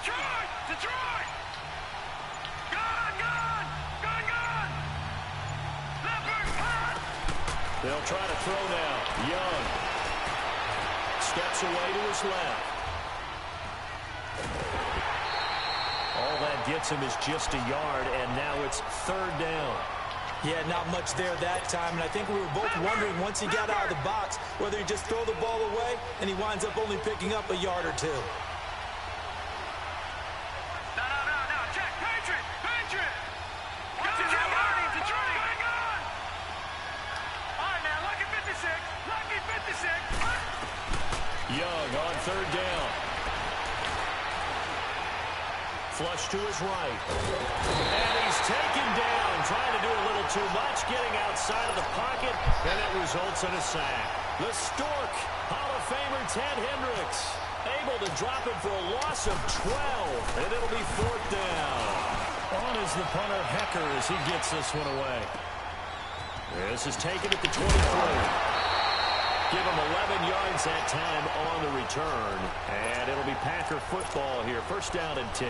Detroit! Gone! Leopard, hot! They'll try to throw now. Young steps away to his left. All that gets him is just a yard, and now it's third down. Yeah, not much there that time, and I think we were both wondering once he got out of the box whether he'd just throw the ball away, and he winds up only picking up a yard or two. No, check, Patriot! Watch it, Detroit! Going on! All right, man, lucky 56! Young on third down. Flush to his right. And he's taken down, trying to do a little too much, getting outside of the pocket, and it results in a sack. The Stork, Hall of Famer Ted Hendricks, able to drop it for a loss of 12, and it'll be fourth down. On is the punter Hecker as he gets this one away. This is taken at the 23. Give him 11 yards that time on the return. And it'll be Packer football here. First down and 10.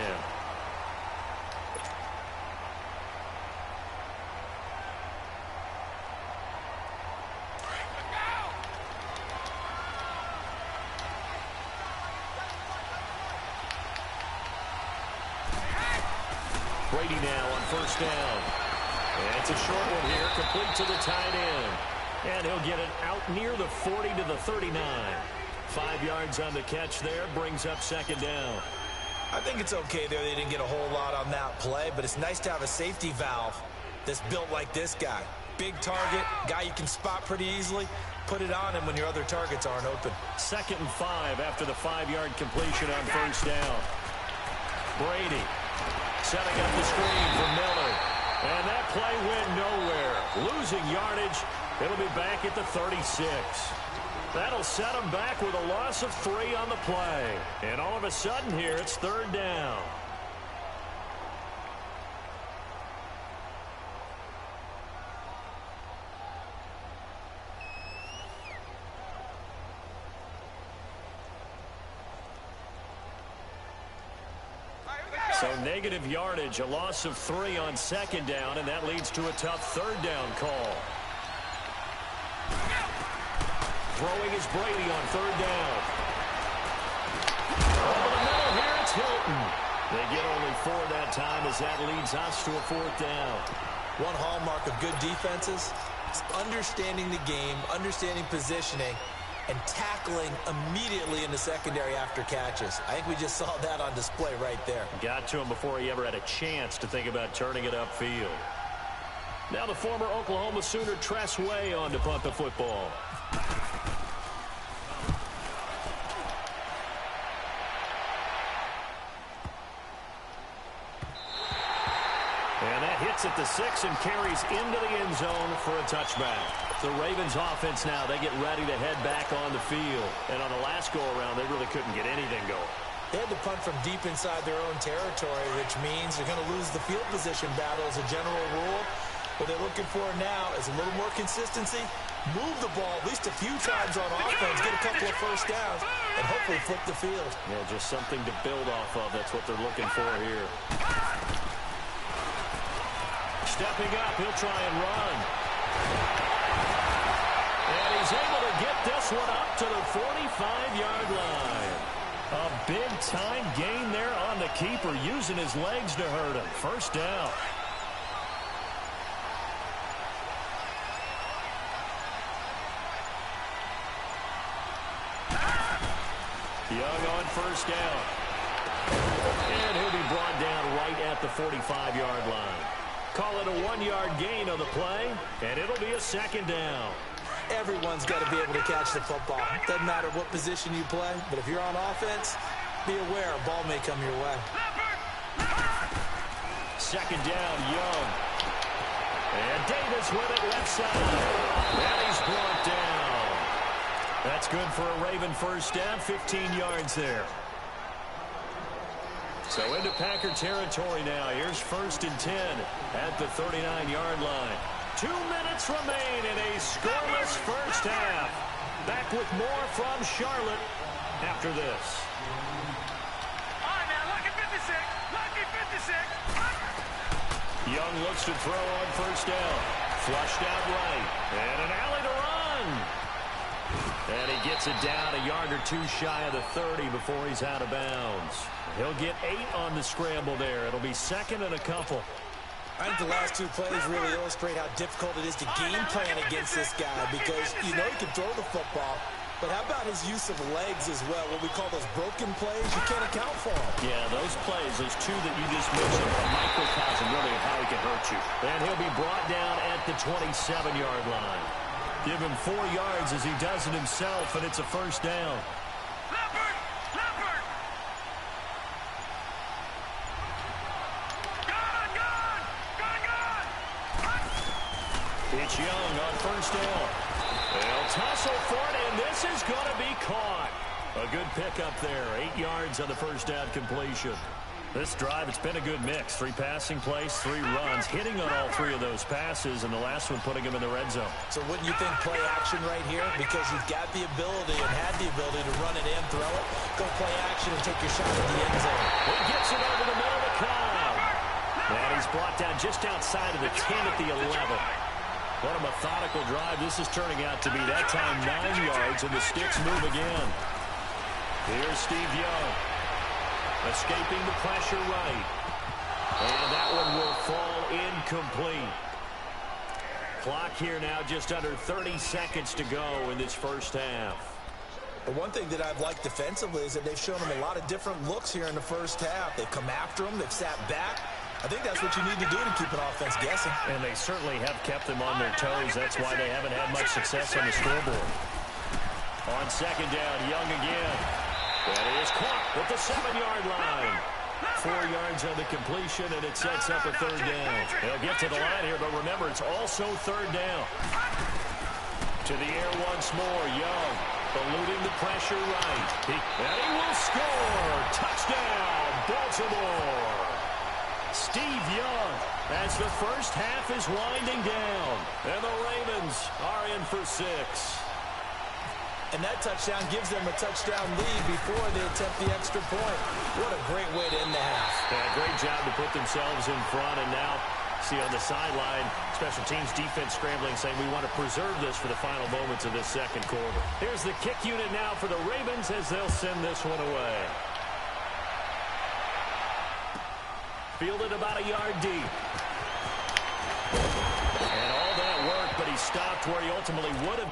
Brady now on first down. And it's a short one here, complete to the tight end. And he'll get it out near the 40 to the 39. 5 yards on the catch there, brings up second down. I think it's okay there. They didn't get a whole lot on that play, but it's nice to have a safety valve that's built like this guy. Big target, guy you can spot pretty easily. Put it on him when your other targets aren't open. 2nd and 5 after the 5-yard completion on first down. Brady setting up the screen for Miller. And that play went nowhere. Losing yardage. It'll be back at the 36. That'll set him back with a loss of 3 on the play. And all of a sudden here, it's third down. So negative yardage, a loss of 3 on second down, and that leads to a tough third down call. Throwing is Brady on third down. Over the middle here, it's Hilton. They get only 4 that time as that leads us to a fourth down. One hallmark of good defenses is understanding the game, understanding positioning, and tackling immediately in the secondary after catches. I think we just saw that on display right there. Got to him before he ever had a chance to think about turning it upfield. Now the former Oklahoma Sooner Tress Way on to punt the football. And that hits at the 6 and carries into the end zone for a touchback. The Ravens offense now, they get ready to head back on the field. And on the last go-around, they really couldn't get anything going. They had to punt from deep inside their own territory, which means they're going to lose the field position battle as a general rule. What they're looking for now is a little more consistency, move the ball at least a few times on offense, get a couple of first downs, and hopefully flip the field. Yeah, just something to build off of. That's what they're looking for here. Stepping up, he'll try and run. And he's able to get this one up to the 45-yard line. A big-time gain there on the keeper, using his legs to hurt him. First down. Young on first down. And he'll be brought down right at the 45-yard line. Call it a 1-yard gain on the play, and it'll be a second down. Everyone's got to be able to catch the football. Doesn't matter what position you play, but if you're on offense, be aware a ball may come your way. Second down, Young. And Davis with it left side. And he's brought down. That's good for a Raven first down, 15 yards there. So into Packer territory now. Here's first and 10 at the 39-yard line. 2 minutes remain in a scoreless first half. Back with more from Charlotte after this. All right, man, look at 56. Young looks to throw on first down. Flushed out right. And an alley to run. And he gets it down a yard or two shy of the 30 before he's out of bounds. He'll get 8 on the scramble there. It'll be second and a couple. I think the last two plays really illustrate how difficult it is to game plan against this guy because you know he can throw the football, but how about his use of legs as well? What we call those broken plays, you can't account for them. Yeah, those plays, those two that you just mentioned, a microcosm really of how he can hurt you. And he'll be brought down at the 27-yard line. Give him 4 yards as he does it himself, and it's a first down. Leopard! Leopard! Gone! Gone! Gone! Gone! It's Young on first down. They'll tussle for it, and this is going to be caught. A good pickup there. 8 yards on the first down completion. This drive, it's been a good mix. 3 passing plays, 3 runs, hitting on all 3 of those passes, and the last one putting him in the red zone. So wouldn't you think play action right here? Because you've got the ability and had the ability to run it in, throw it, go play action and take your shot at the end zone. He gets it over the middle of the crowd. And he's brought down just outside of the 10 at the 11. What a methodical drive this is turning out to be. That time 9 yards, and the sticks move again. Here's Steve Young. Escaping the pressure right. And that one will fall incomplete. Clock here now just under 30 seconds to go in this first half. But one thing that I've liked defensively is that they've shown him a lot of different looks here in the first half. They've come after him. They've sat back. I think that's what you need to do to keep an offense guessing. And they certainly have kept them on their toes. That's why they haven't had much success on the scoreboard. On second down, Young again. That is caught at the 7-yard line. 4 yards on the completion, and it sets up a third down. They'll get to the line here, but remember, it's also third down. To the air once more, Young eluding the pressure right. And he will score. Touchdown, Baltimore. Steve Young as the first half is winding down. And the Ravens are in for 6. And that touchdown gives them a touchdown lead before they attempt the extra point. What a great way to end the half. Yeah, great job to put themselves in front. And now, see on the sideline, special teams defense scrambling, saying we want to preserve this for the final moments of this second quarter. Here's the kick unit now for the Ravens as they'll send this one away. Fielded about a yard deep. And all that work, but he stopped where he ultimately would have.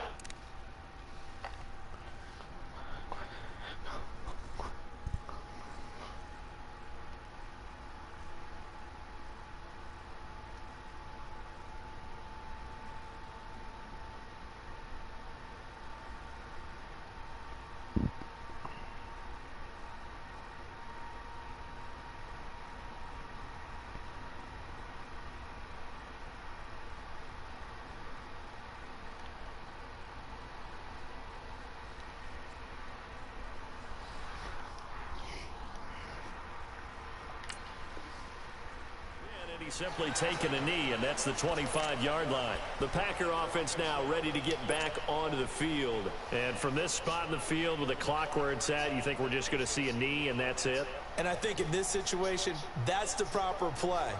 He's simply taken a knee, and that's the 25-yard line. The Packer offense now ready to get back onto the field. And from this spot in the field with the clock where it's at, you think we're just going to see a knee and that's it? And I think in this situation, that's the proper play.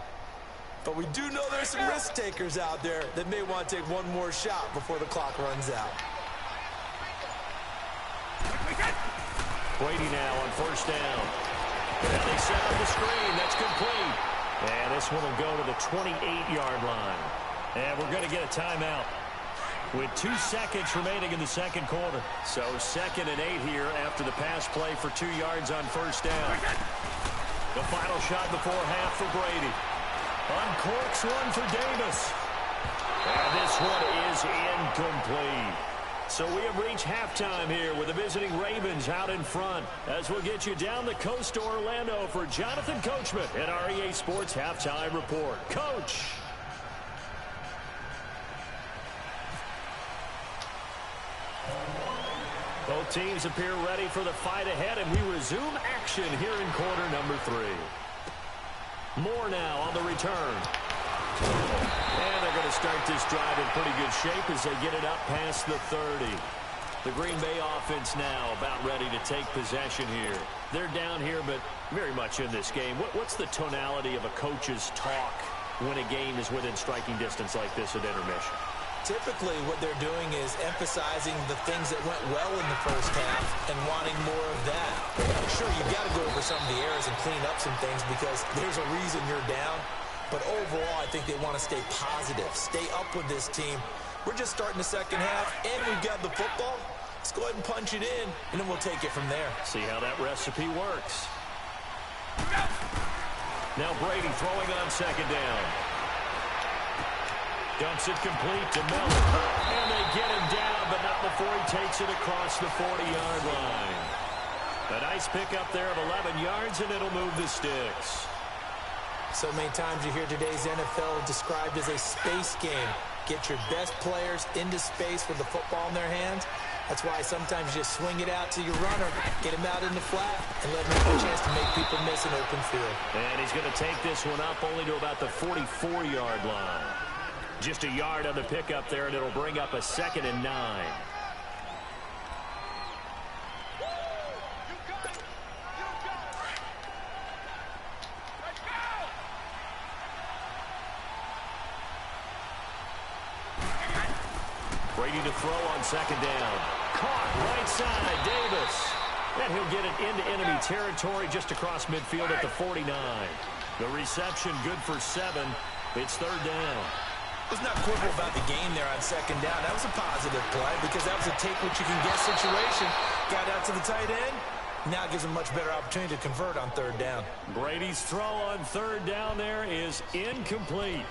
But we do know there's some risk takers out there that may want to take one more shot before the clock runs out. Brady now on first down. And they set up the screen. That's complete. And this one will go to the 28-yard line. And we're going to get a timeout with 2 seconds remaining in the second quarter. So 2nd and 8 here after the pass play for 2 yards on first down. The final shot before half for Brady. Uncorks one for Davis. And this one is incomplete. So we have reached halftime here with the visiting Ravens out in front. As we'll get you down the coast to Orlando for Jonathan Coachman at our EA Sports Halftime Report. Coach. Both teams appear ready for the fight ahead, and we resume action here in quarter number 3. Moore now on the return. And they're going to start this drive in pretty good shape as they get it up past the 30. The Green Bay offense now about ready to take possession here. They're down here, but very much in this game. What's the tonality of a coach's talk when a game is within striking distance like this at intermission? Typically, what they're doing is emphasizing the things that went well in the first half and wanting more of that. Sure, you've got to go over some of the errors and clean up some things because there's a reason you're down. But overall, I think they want to stay positive, stay up with this team. We're just starting the second half, and we've got the football. Let's go ahead and punch it in, and then we'll take it from there. See how that recipe works. Now Brady throwing on second down. Dumps it complete to Miller. And they get him down, but not before he takes it across the 40-yard line. A nice pickup there of 11 yards, and it'll move the sticks. So many times you hear today's NFL described as a space game. Get your best players into space with the football in their hands. That's why sometimes you just swing it out to your runner, get him out in the flat, and let him have a chance to make people miss an open field. And he's going to take this one up only to about the 44-yard line. Just a yard on the pickup there, and it'll bring up a 2nd and 9. Brady to throw on second down. Caught right side, Davis. And he'll get it into enemy territory just across midfield at the 49. The reception good for 7. It's 3rd down. Let's not quibble about the game there on second down. That was a positive play because that was a take-what-you-can-get situation. Got out to the tight end. Now gives him a much better opportunity to convert on 3rd down. Brady's throw on 3rd down there is incomplete.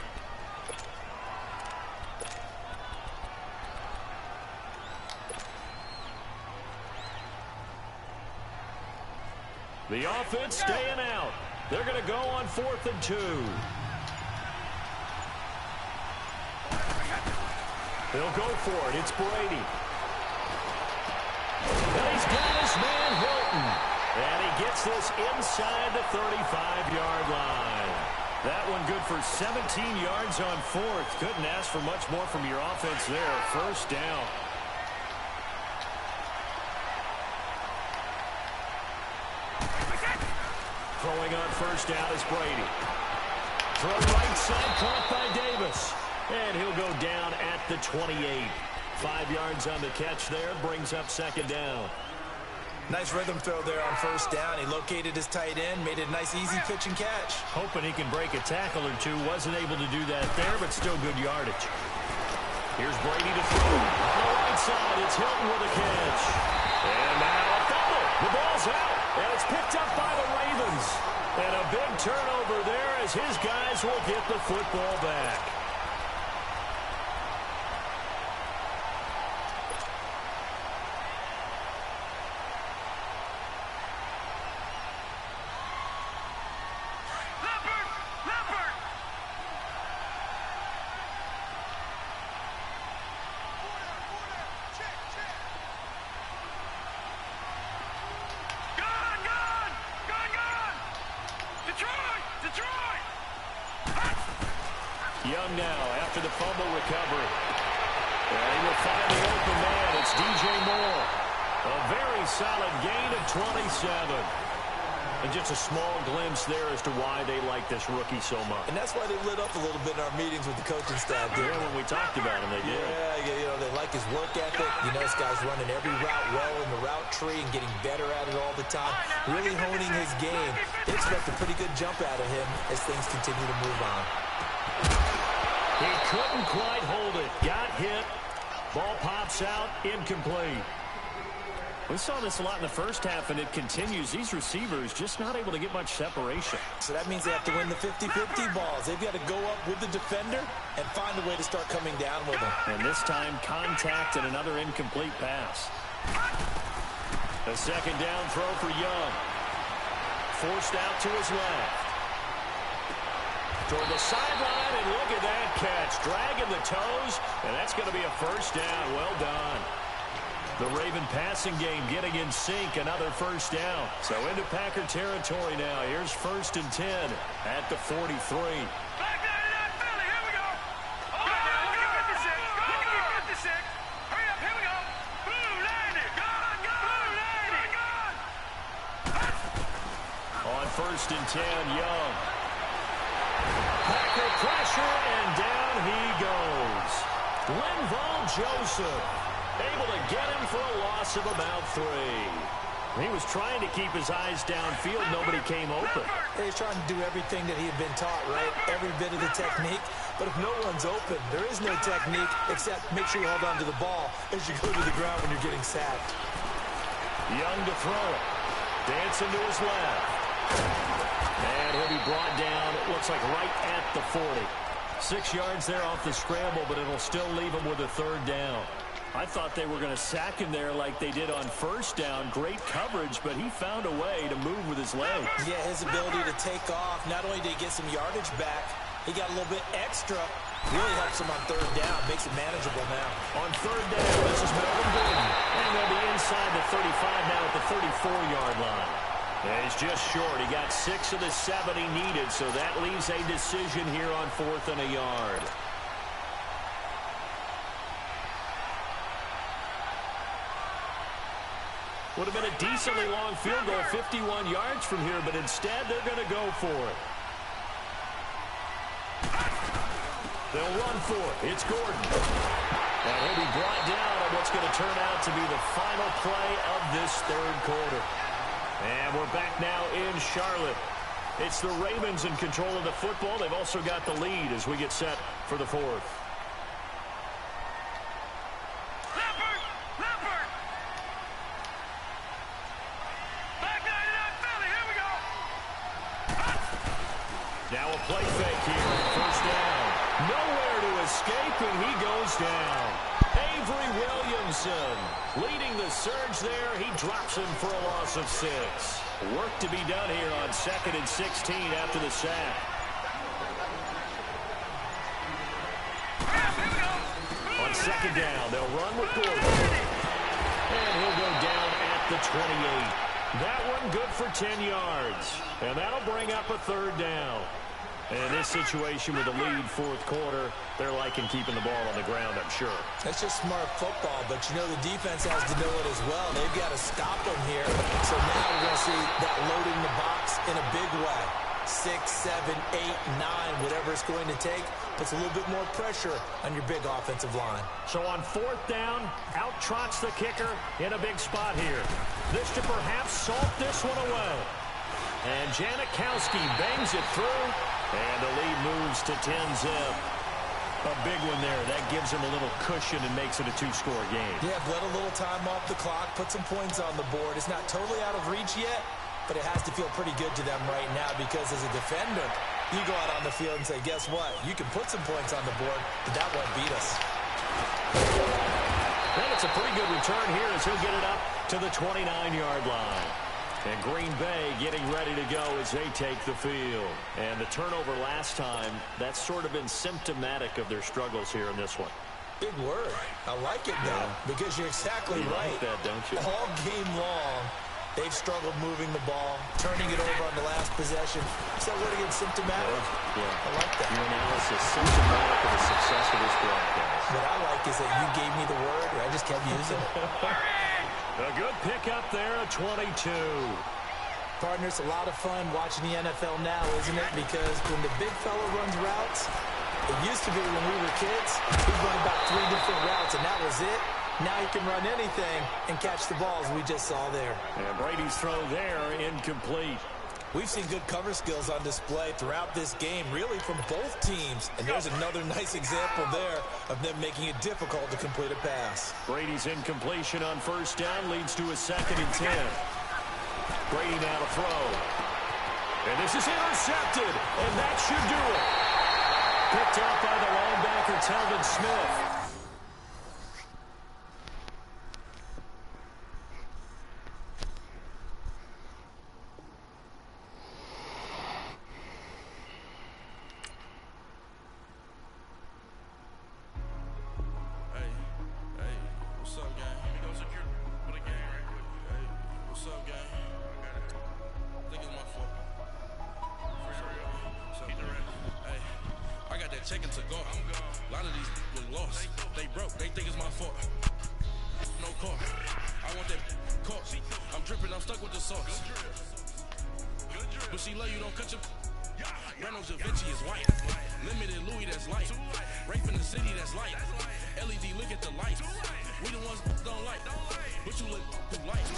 The offense staying out. They're going to go on 4th and 2. They'll go for it. It's Brady. And he's got his man Hilton. And he gets this inside the 35-yard line. That one good for 17 yards on 4th. Couldn't ask for much more from your offense there. 1st down. Throwing on 1st down is Brady. Throw right side, caught by Davis. And he'll go down at the 28. 5 yards on the catch there, brings up 2nd down. Nice rhythm throw there on 1st down. He located his tight end, made it a nice easy pitch and catch. Hoping he can break a tackle or two. Wasn't able to do that there, but still good yardage. Here's Brady to throw. On the right side, it's Hilton with a catch. And now a fumble. The ball's out, and it's picked up by the Ravens. And a big turnover there as his guys will get the football back. Young now after the fumble recovery. And he will find the open man. It's DJ Moore. A very solid gain of 27. And just a small glimpse there as to why they like this rookie so much. And that's why they lit up a little bit in our meetings with the coaching staff. Yeah, when we talked about him, they did. Yeah, you know, they like his work ethic. You know, this guy's running every route well in the route tree and getting better at it all the time. Really honing his game. They expect a pretty good jump out of him as things continue to move on. He couldn't quite hold it. Got hit. Ball pops out. Incomplete. We saw this a lot in the first half, and it continues. These receivers just not able to get much separation. So that means they have to win the 50-50 balls. They've got to go up with the defender and find a way to start coming down with him. And this time, contact and another incomplete pass. A 2nd down throw for Young. Forced out to his left. Toward the sideline, and look at that catch. Dragging the toes, and that's going to be a 1st down. Well done. The Raven passing game getting in sync. Another 1st down. So into Packer territory now. Here's 1st and 10 at the 43. Back there to that Philly. Here we go. Oh, go, get the 6. Go, get the 6. Hurry up. Here we go. Blue landed. Gone. Blue landed. Gone. On 1st and 10, Young. Packer Backbreaker pressure, and down he goes. Linval Joseph able to get him for a loss of about 3. He was trying to keep his eyes downfield. Nobody came open. He's trying to do everything that he had been taught, right? Every bit of the technique. But if no one's open, there is no technique except make sure you hold on to the ball as you go to the ground when you're getting sacked. Young to throw it. Dancing to his left. And he'll be brought down, it looks like right at the 40. 6 yards there off the scramble, but it'll still leave him with a 3rd down. I thought they were going to sack him there like they did on 1st down. Great coverage, but he found a way to move with his legs. Yeah, his ability to take off. Not only did he get some yardage back, he got a little bit extra. Really helps him on 3rd down. Makes it manageable now. On 3rd down, this is Melvin Gordon. And they'll be inside the 35 now at the 34-yard line. And he's just short. He got 6 of the 7 he needed, so that leaves a decision here on 4th and a yard. Would have been a decently long field goal, 51 yards from here, but instead they're going to go for it. They'll run for it. It's Gordon. And he'll be brought down on what's going to turn out to be the final play of this 3rd quarter. And we're back now in Charlotte. It's the Ravens in control of the football. They've also got the lead as we get set for the 4th. Now a play fake here. 1st down. Nowhere to escape, and he goes down. Avery Williamson leading the surge there. He drops him for a loss of 6. Work to be done here on 2nd and 16 after the sack. On 2nd down, they'll run with Gordon. And he'll go down at the 28. That one good for 10 yards. And that'll bring up a 3rd down. And in this situation with the lead 4th quarter, they're liking keeping the ball on the ground, I'm sure. That's just smart football, but you know the defense has to know it as well. They've got to stop them here. So now we're going to see that loading the box in a big way. 6, 7, 8, 9, whatever it's going to take, puts a little bit more pressure on your big offensive line. So on 4th down, out trots the kicker in a big spot here. This to perhaps salt this one away. And Janikowski bangs it through, and the lead moves to 10-zip. A big one there. That gives him a little cushion and makes it a 2-score game. Yeah, let a little time off the clock, put some points on the board. It's not totally out of reach yet, but it has to feel pretty good to them right now because as a defender, you go out on the field and say, guess what? You can put some points on the board, but that won't beat us. And it's a pretty good return here as he'll get it up to the 29-yard line. And Green Bay getting ready to go as they take the field. And the turnover last time, that's sort of been symptomatic of their struggles here in this one. Big word. I like it, though, because you're exactly right. You like that, don't you? All game long, they've struggled moving the ball, turning it over on the last possession. Is that word again, symptomatic? Yeah. I like that. Your analysis, symptomatic of the success of this broadcast. What I like is that you gave me the word, and I just kept using it. A good pickup there at 22. Partner, it's a lot of fun watching the NFL now, isn't it? Because when the big fella runs routes, it used to be when we were kids, he'd run about 3 different routes, and that was it. Now he can run anything and catch the balls we just saw there. And Brady's throw there, incomplete. We've seen good cover skills on display throughout this game, really from both teams. And there's another nice example there of them making it difficult to complete a pass. Brady's incompletion on 1st down leads to a 2nd and 10. Brady now to throw. And this is intercepted, and that should do it. Picked up by the linebacker, Telvin Smith. Checking to go. A lot of these was lost. They broke. They think it's my fault. No car. I want that caught. I'm dripping. I'm stuck with the sauce. But she love you. Don't cut your Reynolds Da Vinci is white. Limited Louis, that's light. Rape in the city, that's light. LED, look at the light. We the ones don't like. But you look too light.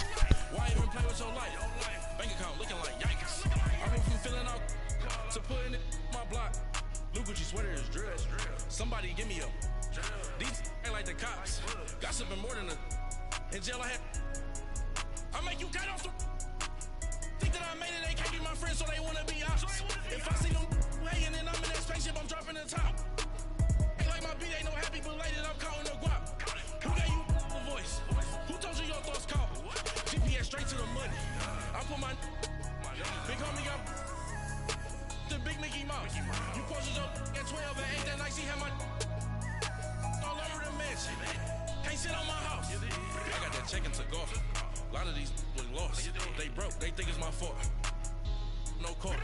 Why even play with your life? Bank account looking like yikes. I went from filling out to putting it in my block. Blue Gucci sweater is drill. Somebody give me a. These ain't like the cops. Gossiping more than a. In jail I had. I make you cut off the. Think that I made it, they can't be my friends, so they wanna be ops. If I see them hanging and I'm in that spaceship, I'm dropping the top. Ain't like my beat ain't no happy belated, I'm counting the guap. Who gave you the voice? Who told you your thoughts count? GPS straight to the money. I put my big homie got the big Mickey Mouse. You posted up at 12 and 8 that night, she had my all over the mansion. Can't sit on my house. I got that check into golf. A lot of these was lost. They broke, they think it's my fault. No court.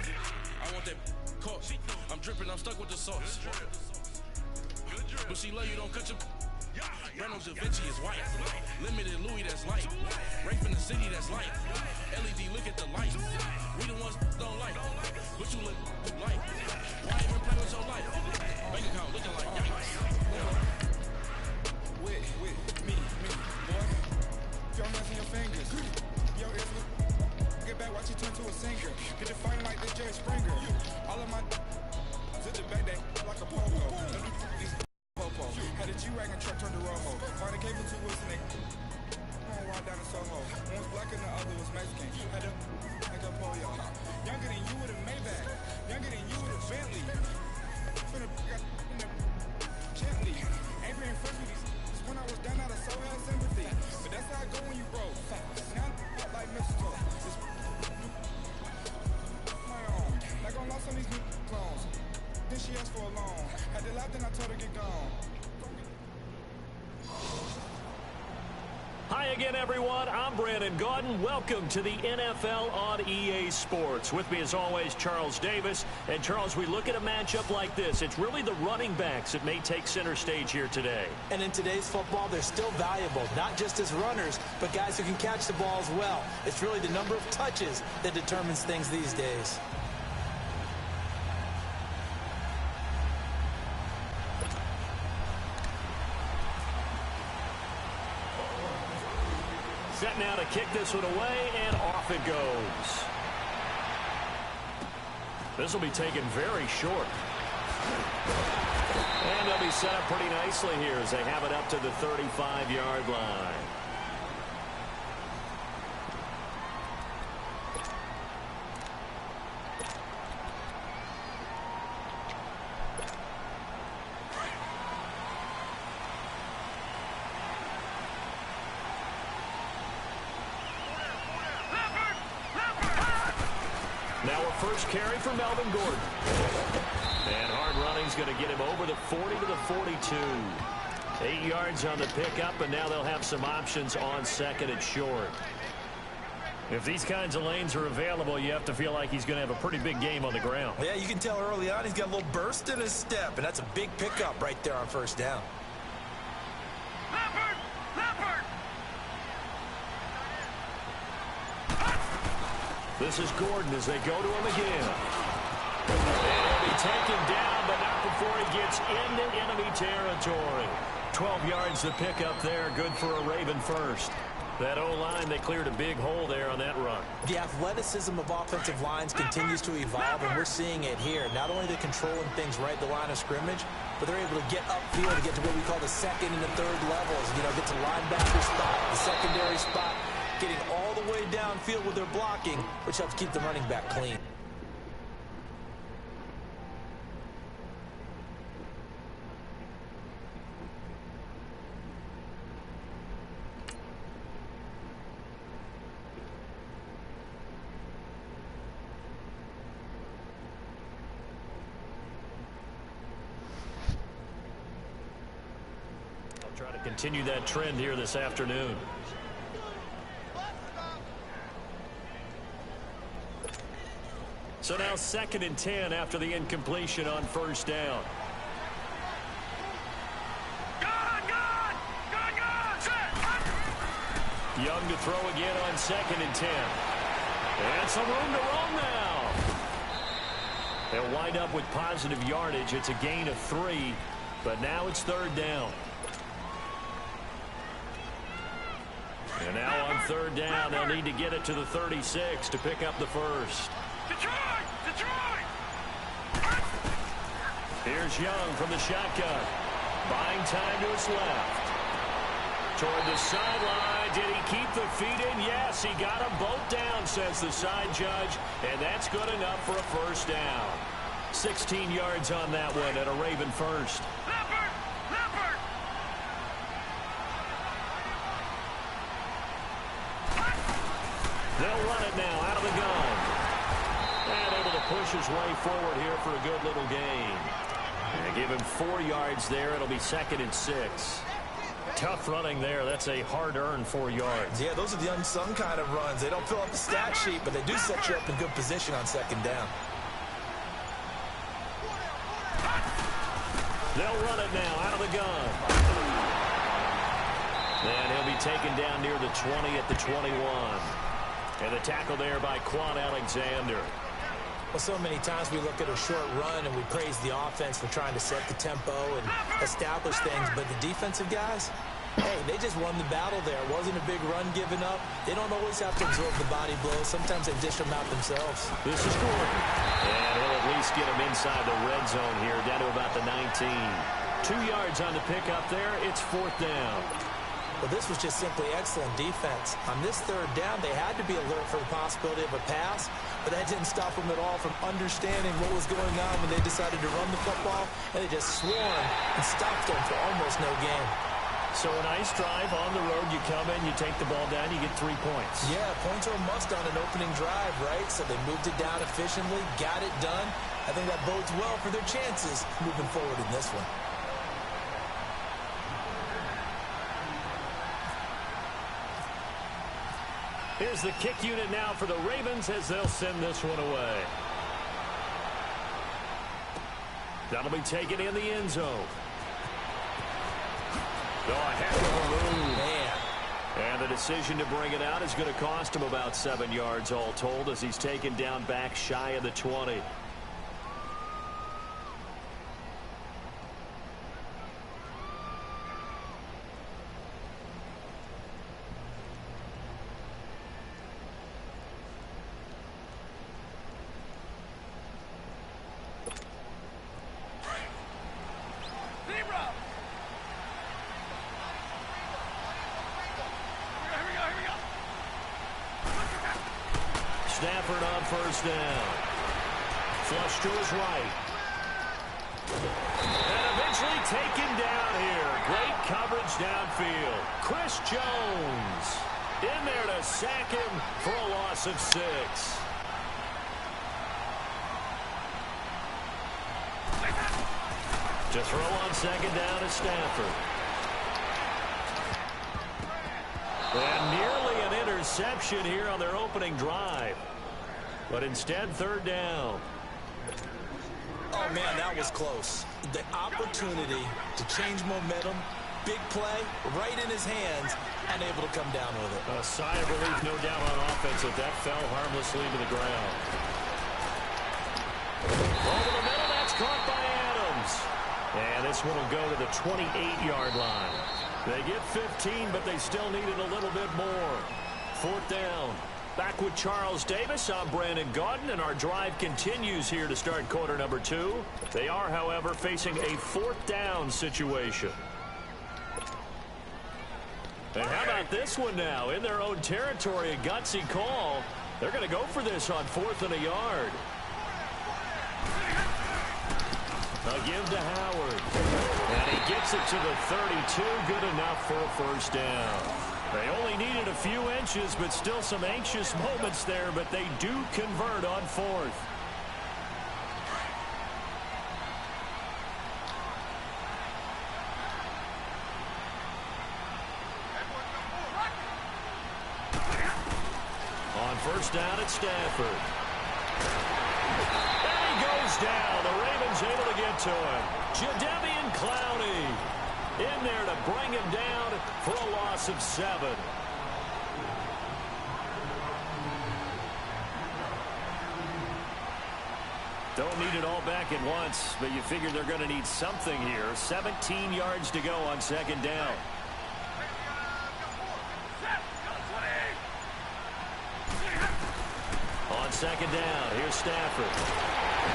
I want that court. I'm dripping, I'm stuck with the sauce. But she love you, don't cut your. Reynolds Da Vinci is white. Limited Louis, that's light. Rape in the city, that's light. LED, look at the light. We the ones don't like. But you look light. Why even play with your life? Bank account looking like yikes. With me, boy. Your hands in your fingers. Yo, get back, watch you turn to a singer. Get the fighting like this Jerry Springer. All of my zip the back that like a popo. Popo. Had a G-Wagon truck turned to Rojo. Find a cable 2 wheels and they ride down in Soho. One was black and the other was Mexican. Had a like a polio. Younger than you with a Maybach. Younger than you with a Bentley. Finna in the gently. Ain't been friends with these. When I was down out of so had sympathy. But that's how I go when you broke. Now I'm like mistletoe. My own. Like I lost on these new clones. Then she asked for a loan. Had to laugh, then I told her get gone. Hi again, everyone. I'm Brandon Gaudin. Welcome to the NFL on EA Sports. With me, as always, Charles Davis. And, Charles, we look at a matchup like this. It's really the running backs that may take center stage here today. And in today's football, they're still valuable, not just as runners, but guys who can catch the ball as well. It's really the number of touches that determines things these days. Set now to kick this one away, and off it goes. This will be taken very short. And they'll be set up pretty nicely here as they have it up to the 35-yard line. Now a first carry for Melvin Gordon. And hard running's going to get him over the 40 to the 42. 8 yards on the pickup, and now they'll have some options on second and short. If these kinds of lanes are available, you have to feel like he's going to have a pretty big game on the ground. Yeah, you can tell early on he's got a little burst in his step, and that's a big pickup right there on first down. This is Gordon as they go to him again. And he'll be taken down, but not before he gets into enemy territory. 12 yards to pick up there. Good for a Raven first. That O-line, they cleared a big hole there on that run. The athleticism of offensive lines continues to evolve, and we're seeing it here. Not only are they controlling things right at the line of scrimmage, but they're able to get upfield to get to what we call the second and the third levels. You know, get to linebacker spot, the secondary spot, getting all the way downfield with their blocking, which helps keep the running back clean. I'll try to continue that trend here this afternoon. So now 2nd and 10 after the incompletion on first down. Young to throw again on 2nd and 10. And some room to roam now. They'll wind up with positive yardage. It's a gain of 3, but now it's 3rd down. And now on 3rd down, they'll need to get it to the 36 to pick up the first. Detroit! Detroit! Here's Young from the shotgun. Buying time to his left. Toward the sideline. Did he keep the feet in? Yes, he got them both down, says the side judge. And that's good enough for a first down. 16 yards on that one and a Raven first. Leopard! Leopard! They'll run it now out of the gun. And able to push his way forward here for a good little gain. And give him 4 yards there. It'll be 2nd and 6. Tough running there. That's a hard-earned 4 yards. Yeah, those are the unsung kind of runs. They don't fill up the stat sheet, but they do set you up in good position on 2nd down. They'll run it now out of the gun. And he'll be taken down near the 20 at the 21. And the tackle there by Quan Alexander. Well, so many times we look at a short run and we praise the offense for trying to set the tempo and establish things, but the defensive guys, hey, they just won the battle there. It wasn't a big run given up. They don't always have to absorb the body blows. Sometimes they dish them out themselves. This is Gordon. And he'll at least get him inside the red zone here, down to about the 19. 2 yards on the pickup there. It's 4th down. Well, this was just simply excellent defense. On this 3rd down, they had to be alert for the possibility of a pass, but that didn't stop them at all from understanding what was going on when they decided to run the football, and they just swarmed and stopped them for almost no gain. So a nice drive on the road. You come in, you take the ball down, you get 3 points. Yeah, points are a must on an opening drive, right? So they moved it down efficiently, got it done. I think that bodes well for their chances moving forward in this one. Here's the kick unit now for the Ravens as they'll send this one away. That'll be taken in the end zone. Oh, a heck of a move. Man. And the decision to bring it out is going to cost him about 7 yards all told as he's taken down back shy of the 20. Stafford on first down. Flush to his right. And eventually taken down here. Great coverage downfield. Chris Jones in there to sack him for a loss of 6. To throw on 2nd down is Stafford. And nearly an interception here on their opening drive. But instead, 3rd down. Oh, man, that was close. The opportunity to change momentum, big play, right in his hands, unable to come down with it. A sigh of relief, no doubt, on offense that that fell harmlessly to the ground. Over the middle, that's caught by Adams. And this one will go to the 28-yard line. They get 15, but they still needed a little bit more. 4th down. Back with Charles Davis. I'm Brandon Gaudin, and our drive continues here to start quarter number 2. They are, however, facing a 4th down situation. And how about this one now? In their own territory, a gutsy call. They're going to go for this on 4th and a yard. A give to Howard. And he gets it to the 32. Good enough for a first down. They only needed a few inches, but still some anxious moments there, but they do convert on 4th. On first down, it's Stafford. And he goes down. The Ravens able to get to him. Jadeveon Clowney in there to bring him down for a loss of 7. Don't need it all back at once, but you figure they're going to need something here. 17 yards to go on second down. On second down, here's Stafford.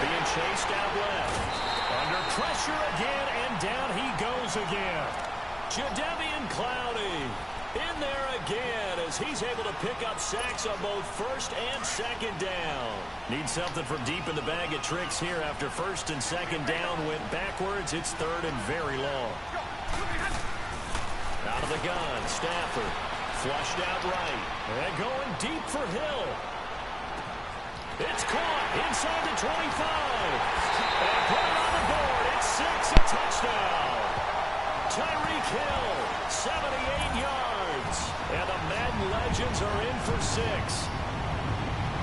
Being chased out left. Under pressure again, and down he goes again. Jadeveon Clowney in there again as he's able to pick up sacks on both first and second down. Need something from deep in the bag of tricks here after first and second down went backwards. It's third and very long. Out of the gun, Stafford. Flushed out right. And going deep for Hill. It's caught inside the 25. And put it on the board. It's 6, a touchdown. Tyreek Hill, 78 yards. And the Madden legends are in for 6.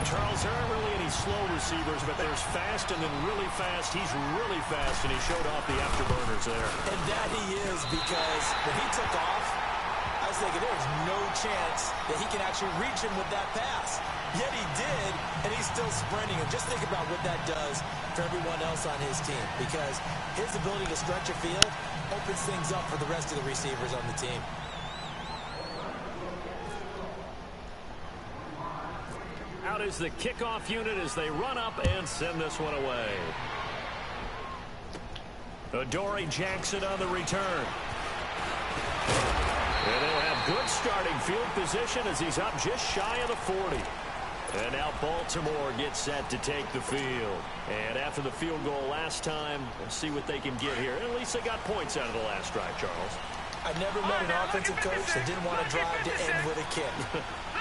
Charles, there aren't really any slow receivers, but there's fast and then really fast. He's really fast, and he showed off the afterburners there. And that he is, because when he took off, I was thinking there's no chance that he can actually reach him with that pass. Yet he did, and he's still sprinting. And just think about what that does for everyone else on his team, because his ability to stretch a field opens things up for the rest of the receivers on the team. Out is the kickoff unit as they run up and send this one away. Adoree Jackson on the return. And they'll have good starting field position as he's up just shy of the 40. And now Baltimore gets set to take the field. And after the field goal last time, we'll see what they can get here. And at least they got points out of the last drive, Charles. I've never met an offensive coach that didn't want to drive to end with a kick.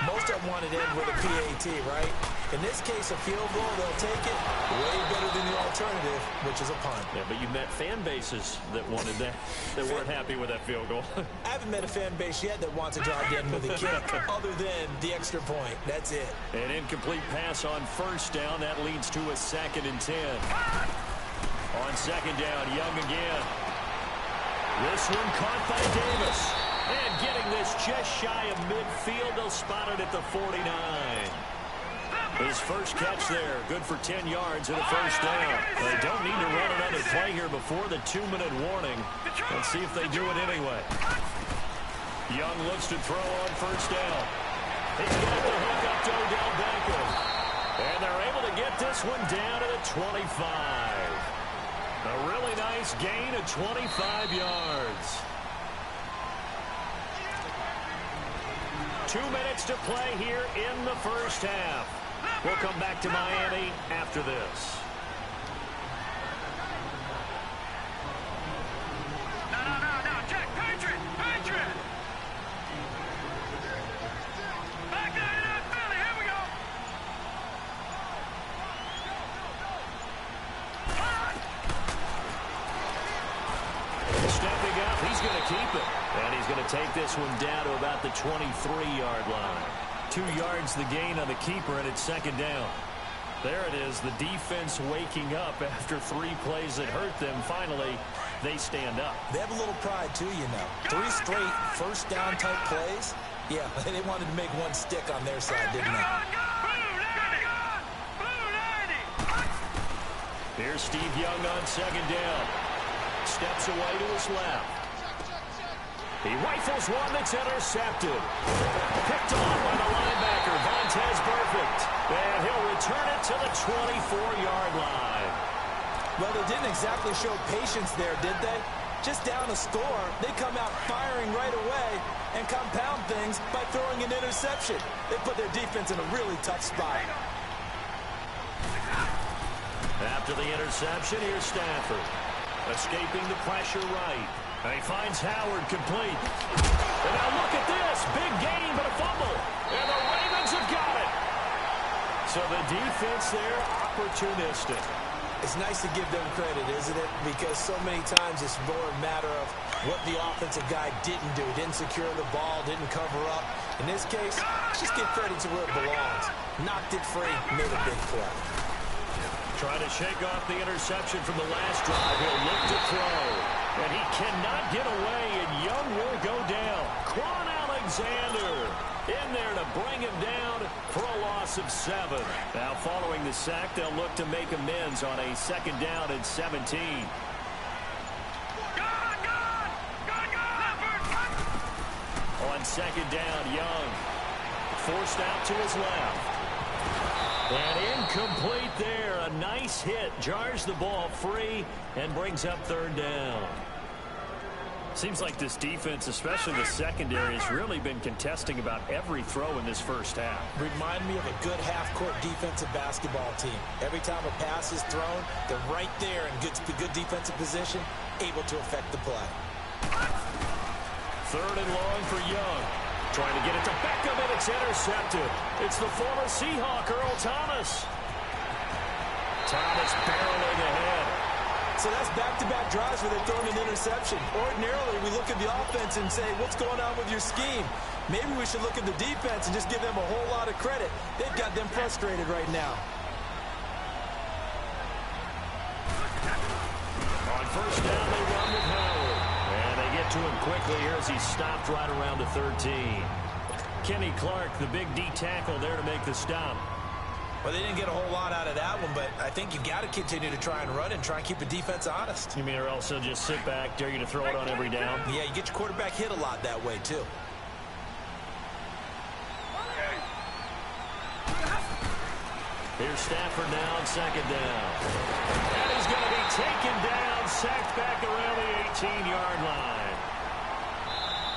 Most of them wanted to end with a PAT, right? In this case, a field goal, they'll take it way better than the alternative, which is a punt. Yeah, but you met fan bases that wanted that, that weren't happy with that field goal. I haven't met a fan base yet that wants to drive to end with a kick, other than the extra point. That's it. An incomplete pass on first down. That leads to a 2nd and 10. On second down, Young again. This one caught by Davis. And getting this just shy of midfield, they'll spot it at the 49. His first catch there, good for 10 yards and a first down. They don't need to run another play here before the 2-minute warning. Let's see if they do it anyway. Young looks to throw on first down. He's got the hook up to Odell Beckham. And they're able to get this one down to the 25. A really nice gain of 25 yards. 2 minutes to play here in the first half. We'll come back to Miami after this. No, Jack, Patriot! Back to Philly, here we go! Stepping up, he's going to keep it. And he's going to take this one down to about the 23-yard line. 2 yards the gain on the keeper, and it's second down. There it is, the defense waking up after 3 plays that hurt them. Finally, they stand up. They have a little pride, too, you know. 3 straight first down type plays. Yeah, they wanted to make one stick on their side, didn't they? Here's Steve Young on second down. Steps away to his left. He rifles one that's intercepted. Picked off by the linebacker, Vontaze Burfict. And he'll return it to the 24-yard line. Well, they didn't exactly show patience there, did they? Just down a score, they come out firing right away and compound things by throwing an interception. They put their defense in a really tough spot. After the interception, here's Stafford. Escaping the pressure right. And he finds Howard complete. And now look at this. Big gain, but a fumble. And the Ravens have got it. So the defense there, opportunistic. It's nice to give them credit, isn't it? Because so many times it's more a matter of what the offensive guy didn't do. Didn't secure the ball, didn't cover up. In this case, just give credit to where it belongs. Knocked it free, made a big play. Trying to shake off the interception from the last drive. He'll look to throw. And he cannot get away, and Young will go down. Quan Alexander in there to bring him down for a loss of 7. Now following the sack, they'll look to make amends on a 2nd down and 17. On 2nd down, Young forced out to his left. And incomplete there. A nice hit. Jars the ball free and brings up 3rd down. Seems like this defense, especially the secondary, has really been contesting about every throw in this first half. Remind me of a good half-court defensive basketball team. Every time a pass is thrown, they're right there in good defensive position, able to affect the play. 3rd and long for Young. Trying to get it to Beckham, and it's intercepted. It's the former Seahawk, Earl Thomas. Thomas barreling ahead. So that's back-to-back drives where they're throwing an interception. Ordinarily, we look at the offense and say, what's going on with your scheme? Maybe we should look at the defense and just give them a whole lot of credit. They've got them frustrated right now. On 1st down, they run with Howard. And they get to him quickly here as he's stopped right around the 13. Kenny Clark, the big D tackle there to make the stop. Well, they didn't get a whole lot out of that one, but I think you've got to continue to try and run and try and keep the defense honest. You mean or else they'll just sit back, dare you to throw it on every down? Yeah, you get your quarterback hit a lot that way, too. Here's Stafford now on 2nd down. And he's going to be taken down, sacked back around the 18-yard line.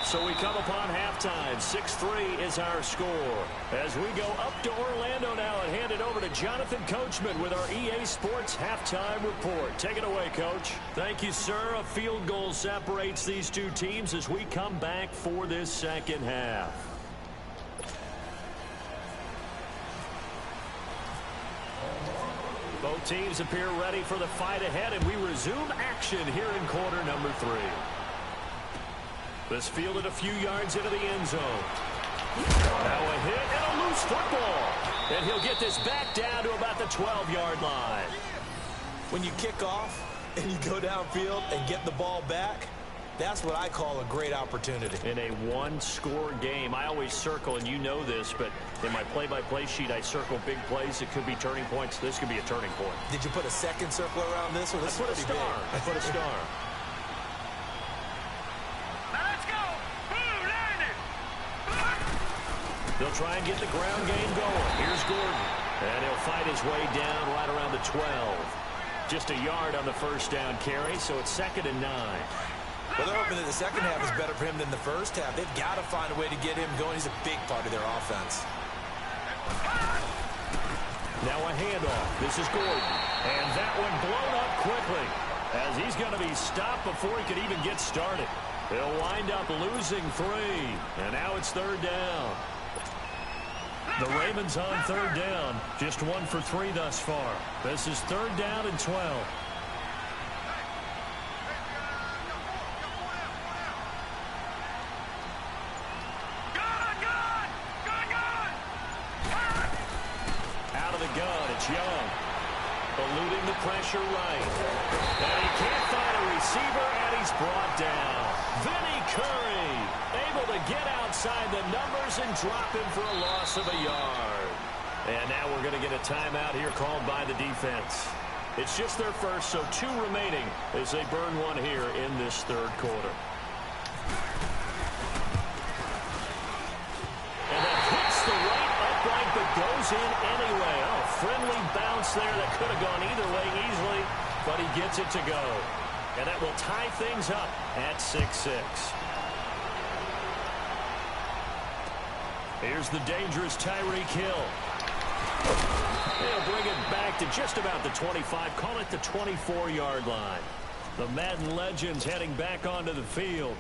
So we come upon halftime. 6-3 is our score. As we go up to Orlando now and hand it over to Jonathan Coachman with our EA Sports halftime report. Take it away, Coach. Thank you, sir. A field goal separates these two teams as we come back for this 2nd half. Both teams appear ready for the fight ahead, and we resume action here in quarter number 3. This fielded a few yards into the end zone. Now a hit and a loose football. And he'll get this back down to about the 12-yard line. When you kick off and you go downfield and get the ball back, that's what I call a great opportunity. In a one-score game, I always circle, and you know this, but in my play-by-play sheet, I circle big plays. It could be turning points. This could be a turning point. Did you put a second circle around this? Or this I put a star. I put a star. They'll try and get the ground game going. Here's Gordon. And he'll fight his way down right around the 12. Just a yard on the 1st down carry, so it's 2nd and 9. Well, they're hoping that the 2nd half is better for him than the 1st half. They've got to find a way to get him going. He's a big part of their offense. Now a handoff. This is Gordon. And that one blown up quickly as he's going to be stopped before he could even get started. They'll wind up losing 3. And now it's 3rd down. The Ravens on 3rd down. Just 1 for 3 thus far. This is 3rd down and 12. Out of the gun, it's Young. Eluding the pressure right. And he can't find a receiver, and he's brought down. Vinny Curry able to get outside the numbers and drop him for a loss of a yard. And now we're going to get a timeout here called by the defense. It's just their first, so 2 remaining as they burn one here in this 3rd quarter. And that hits the right upright but goes in anyway. Oh, friendly bounce there that could have gone either way easily, but he gets it to go. And that will tie things up at 6-6. Here's the dangerous Tyreek Hill. They'll bring it back to just about the 25. Call it the 24-yard line. The Madden legends heading back onto the field.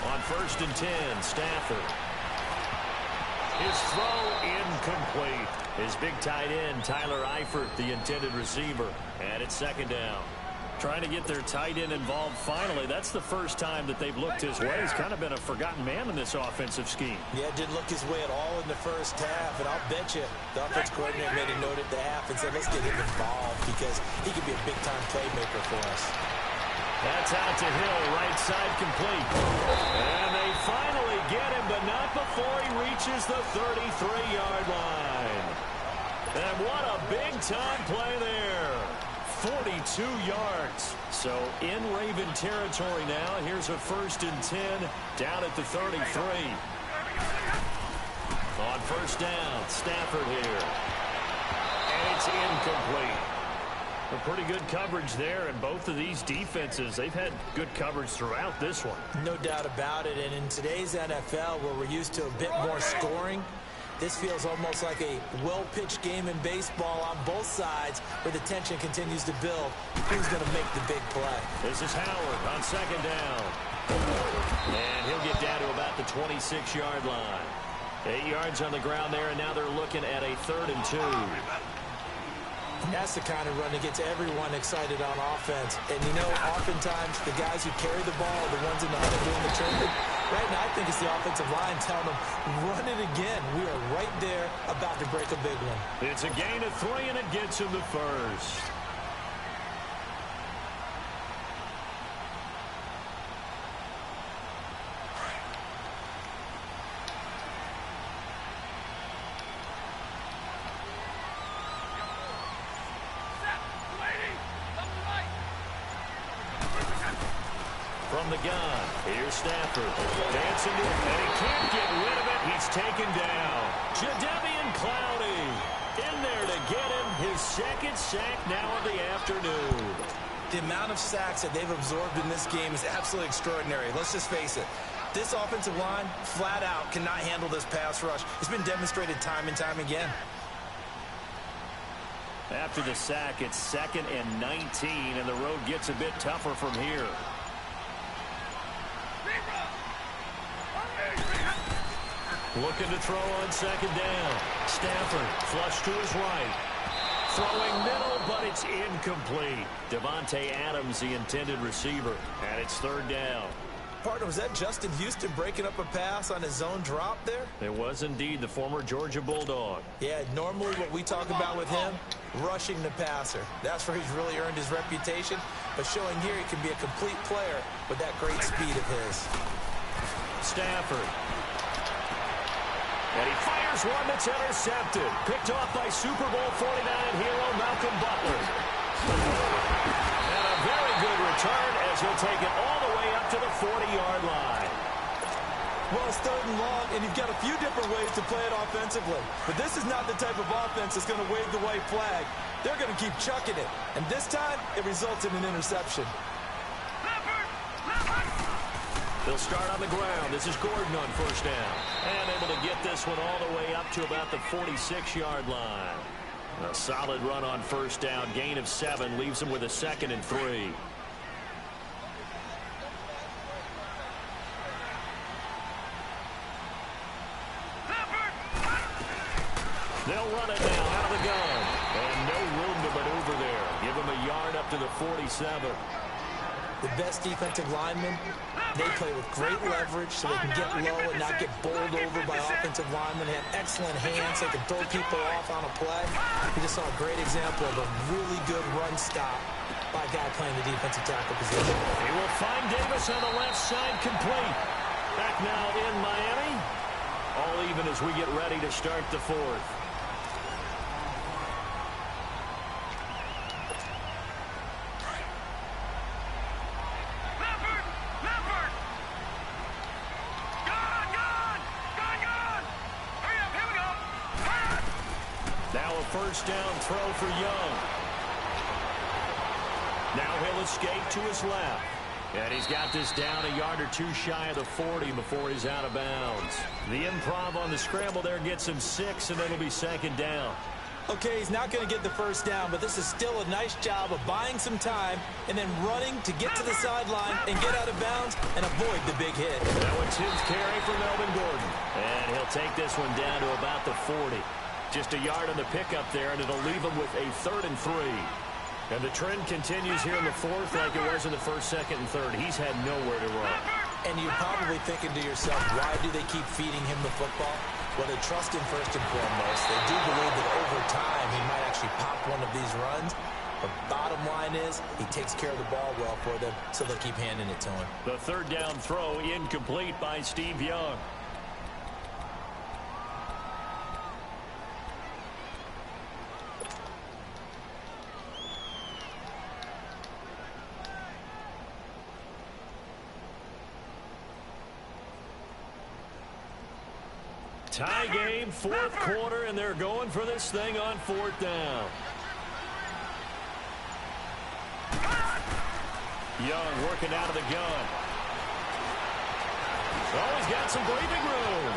On 1st and 10, Stafford. His throw incomplete. His big tight end, Tyler Eifert, the intended receiver. And it's 2nd down. Trying to get their tight end involved finally. That's the first time that they've looked his way. He's kind of been a forgotten man in this offensive scheme. Yeah, didn't look his way at all in the first half. And I'll bet you the offense coordinator made a note at the half and said, let's get him involved because he could be a big-time playmaker for us. That's out to Hill, right side complete. And they finally get him, but not before he reaches the 33-yard line. And what a big-time play there. 42 yards. So in Raven territory now. Here's a 1st and 10 down at the 33. On first down, Stafford here. And it's incomplete. A pretty good coverage there, and both of these defenses, they've had good coverage throughout this one. No doubt about it, and in today's NFL, where we're used to a bit more scoring, this feels almost like a well-pitched game in baseball on both sides where the tension continues to build. Who's going to make the big play? This is Howard on 2nd down. And he'll get down to about the 26-yard line. 8 yards on the ground there, and now they're looking at a 3rd and 2. That's the kind of run that gets everyone excited on offense. And, you know, oftentimes the guys who carry the ball are the ones in the huddle doing the training. Right now, I think it's the offensive line telling them, run it again. We are right there about to break a big one. It's a gain of 3, and it gets him the first. From the gun, here's Stafford. Dancing to it, and he can't get rid of it. He's taken down. Jadeveon Clowney in there to get him his 2nd sack now of the afternoon. The amount of sacks that they've absorbed in this game is absolutely extraordinary. Let's just face it. This offensive line, flat out, cannot handle this pass rush. It's been demonstrated time and time again. After the sack, it's 2nd and 19, and the road gets a bit tougher from here. Looking to throw on 2nd down. Stafford flush to his right. Throwing middle, but it's incomplete. Devontae Adams, the intended receiver, and it's 3rd down. Partner, was that Justin Houston breaking up a pass on his zone drop there? It was indeed the former Georgia Bulldog. Yeah, normally what we talk about with him, rushing the passer. That's where he's really earned his reputation. But showing here he can be a complete player with that great speed of his. Stafford. And he fires one that's intercepted. Picked off by Super Bowl 49 hero Malcolm Butler. And a very good return as he'll take it all the way up to the 40-yard line. Well, it's 3rd and long, and you've got a few different ways to play it offensively. But this is not the type of offense that's going to wave the white flag. They're going to keep chucking it. And this time, it results in an interception. They'll start on the ground. This is Gordon on 1st down. And able to get this one all the way up to about the 46-yard line. A solid run on 1st down. Gain of 7 leaves him with a 2nd and 3. They'll run it now out of the gun. And no room to maneuver there. Give him a yard up to the 47. The best defensive linemen, they play with great leverage so they can get low and not get bowled over by offensive linemen. They have excellent hands. They can throw people off on a play. We just saw a great example of a really good run stop by a guy playing the defensive tackle position. He will find Davis on the left side complete. Back now in Miami. All even as we get ready to start the 4th. First down throw for Young. Now he'll escape to his left. And he's got this down a yard or 2 shy of the 40 before he's out of bounds. The improv on the scramble there gets him 6, and it'll be 2nd down. Okay, he's not going to get the first down, but this is still a nice job of buying some time and then running to get to the sideline and get out of bounds and avoid the big hit. Now a 10th carry for Melvin Gordon. And he'll take this one down to about the 40. Just a yard on the pickup there, and it'll leave him with a 3rd and 3. And the trend continues here in the fourth like it was in the first, second, and third. He's had nowhere to run. And you're probably thinking to yourself, why do they keep feeding him the football? Well, they trust him first and foremost. They do believe that over time he might actually pop one of these runs. But bottom line is he takes care of the ball well for them, so they'll keep handing it to him. The third down throw incomplete by Steve Young. Tie game, fourth quarter, and they're going for this thing on fourth down. Young working out of the gun. Oh, he's got some breathing room.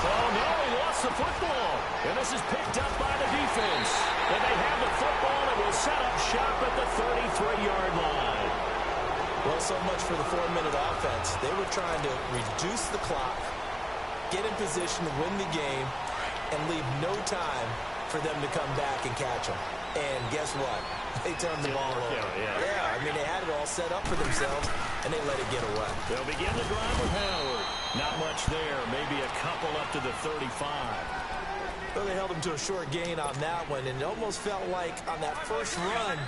Oh, no, he lost the football. And this is picked up by the defense. And they have the football and will set up shop at the 33-yard line. Well, so much for the 4-minute offense. They were trying to reduce the clock, get in position to win the game, and leave no time for them to come back and catch them. And guess what? They turned the ball over. Yeah, I mean, they had it all set up for themselves, and they let it get away. They'll begin the drive with Howard. Not much there. Maybe a couple up to the 35. Well, they held him to a short gain on that one, and it almost felt like on that first run,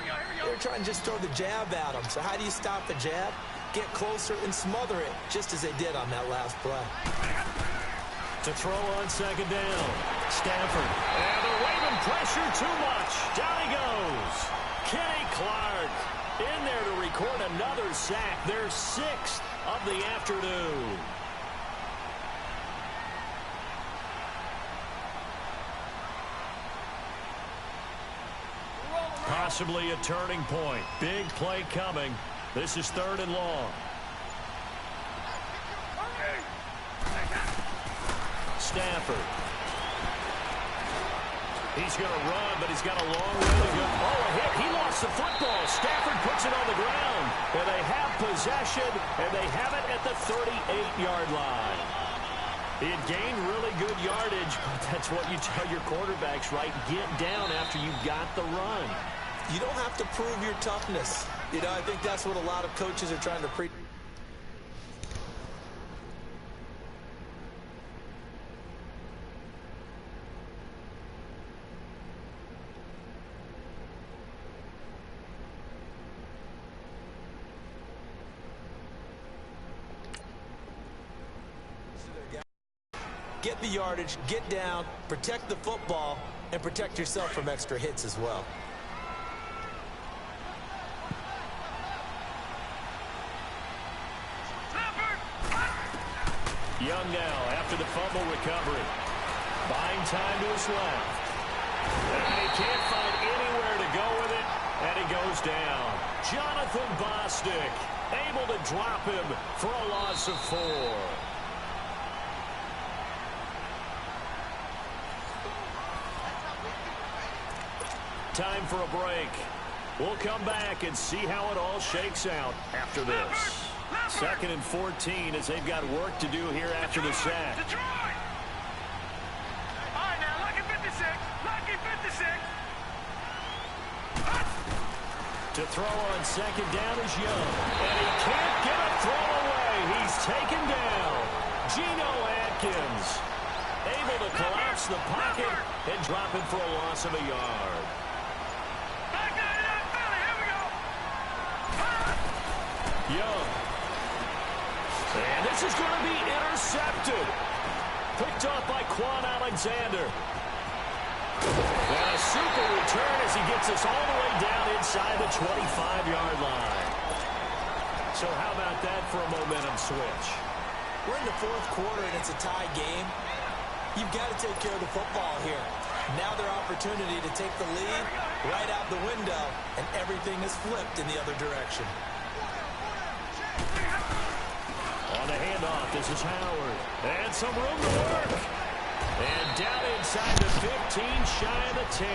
they were trying to just throw the jab at him. So how do you stop the jab? Get closer and smother it, just as they did on that last play. To throw on second down. Stafford. And the Raven pressure too much. Down he goes. Kenny Clark in there to record another sack. Their 6th of the afternoon. Possibly a turning point. Big play coming. This is 3rd and long. Stafford. He's going to run, but he's got a long way to go. Oh, a hit. He lost the football. Stafford puts it on the ground. And they have possession, and they have it at the 38-yard line. He had gained really good yardage, but that's what you tell your quarterbacks, right? Get down after you got the run. You don't have to prove your toughness. You know, I think that's what a lot of coaches are trying to preach. Get the yardage, get down, protect the football, and protect yourself from extra hits as well. Young now after the fumble recovery. Buying time to his left. And he can't find anywhere to go with it, and he goes down. Jonathan Bostic able to drop him for a loss of 4. Time for a break. We'll come back and see how it all shakes out after this. 2nd and 14 as they've got work to do here after the sack. Detroit! All right, now, lucky 56. Lucky 56. To throw on second down is Young. And he can't get a throw away. He's taken down. Geno Atkins able to collapse the pocket and drop him for a loss of a yard. Back down in Philly. Here we go. Young. And this is going to be intercepted. Picked off by Quan Alexander. And a super return as he gets us all the way down inside the 25-yard line. So how about that for a momentum switch? We're in the 4th quarter, and it's a tie game. You've got to take care of the football here. Now their opportunity to take the lead right out the window, and everything is flipped in the other direction. On the handoff, this is Howard. And some room to work. And down inside the 15, shy of the 10.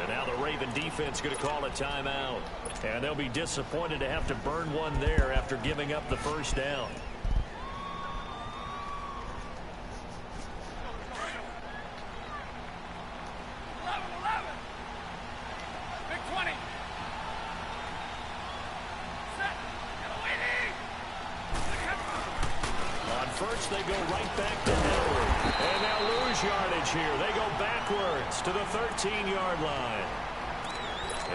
And now the Raven defense going to call a timeout. And they'll be disappointed to have to burn one there after giving up the first down. Big 20. first, they go right back to Howard. And now lose yardage here. They go backwards to the 13-yard line.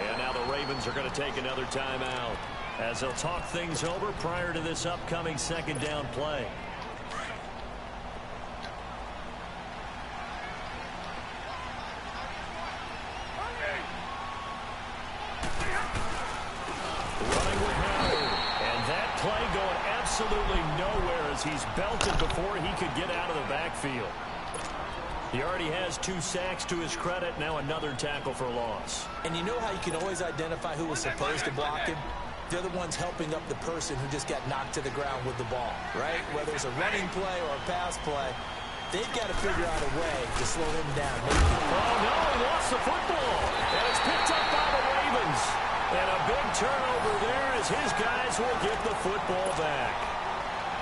And now the Ravens are going to take another timeout as they'll talk things over prior to this upcoming second down play. Running with Howard. And that play going absolutely nowhere as he's belted before he could get out of the backfield. He already has 2 sacks to his credit. Now another tackle for loss. And you know how you can always identify who was supposed to block him? They're the ones helping up the person who just got knocked to the ground with the ball, right? Whether it's a running play or a pass play, they've got to figure out a way to slow him down. Oh, no, he lost the football. And it's picked up by the Ravens. And a big turnover there as his guys will get the football back.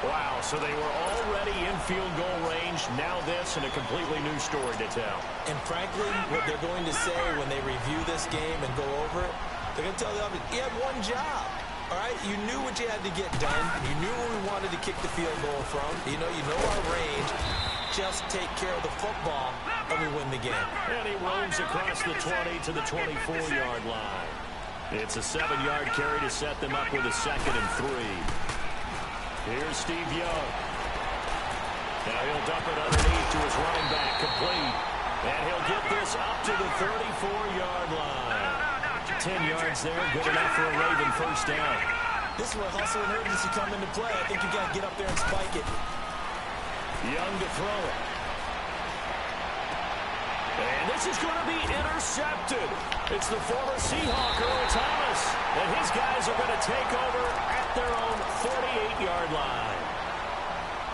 Wow, so they were already in field goal range. Now this and a completely new story to tell. And frankly, what they're going to say when they review this game and go over it, they're going to tell the offense, you had one job. All right, you knew what you had to get done. You knew where we wanted to kick the field goal from. You know our range. Just take care of the football, and we win the game. And he roams across the 20 to the 24-yard line. It's a 7-yard carry to set them up with a 2nd and 3. Here's Steve Young. Now he'll dump it underneath to his running back, complete. And he'll get this up to the 34-yard line. 10 yards there, good enough for a Raven first down. This is where hustle and urgency come into play. I think you got to get up there and spike it. Young to throw it. And this is going to be intercepted. It's the former Seahawk, Earl Thomas. And his guys are going to take over at their own 48-yard line.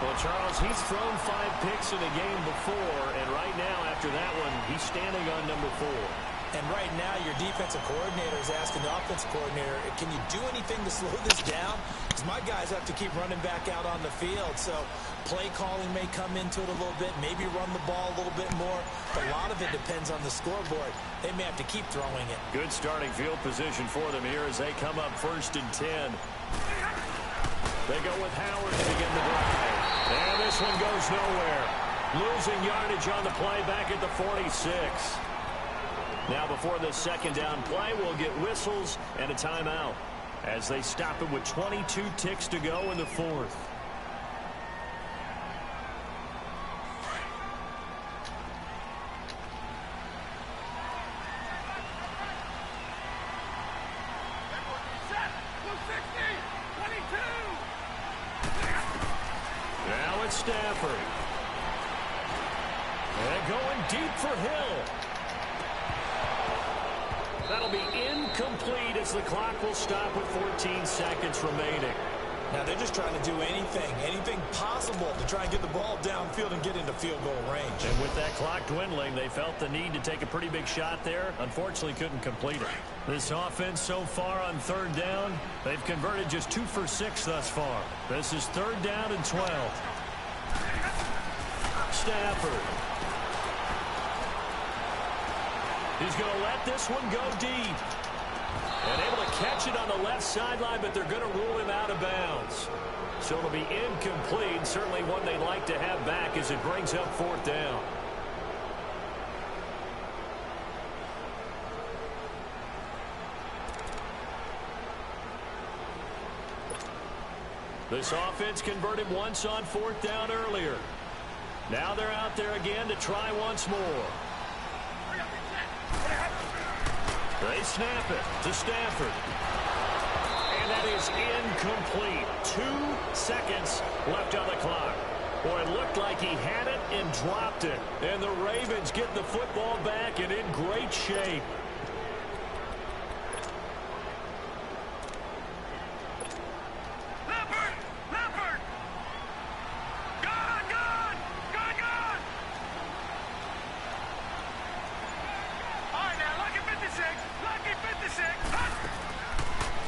Well, Charles, he's thrown 5 picks in a game before, and right now, after that one, he's standing on number 4. And right now, your defensive coordinator is asking the offensive coordinator, can you do anything to slow this down? Because my guys have to keep running back out on the field. So play calling may come into it a little bit, maybe run the ball a little bit more. But a lot of it depends on the scoreboard. They may have to keep throwing it. Good starting field position for them here as they come up 1st and 10. They go with Howard to begin the drive. And this one goes nowhere. Losing yardage on the play back at the 46. Now before this second down play, we'll get whistles and a timeout as they stop it with 22 ticks to go in the 4th. Now it's Stafford. And going deep for Hill. That'll be incomplete as the clock will stop with 14 seconds remaining. Now they're just trying to do anything possible to try and get the ball downfield and get into field goal range. And with that clock dwindling, they felt the need to take a pretty big shot there. Unfortunately, couldn't complete it. This offense so far on 3rd down, they've converted just 2 for 6 thus far. This is 3rd down and 12. Stafford. He's going to let this one go deep. And able to catch it on the left sideline, but they're going to rule him out of bounds. So it'll be incomplete. Certainly one they'd like to have back as it brings up 4th down. This offense converted once on 4th down earlier. Now they're out there again to try once more. They snap it to Stafford. And that is incomplete. 2 seconds left on the clock. Boy, it looked like he had it and dropped it. And the Ravens get the football back and in great shape.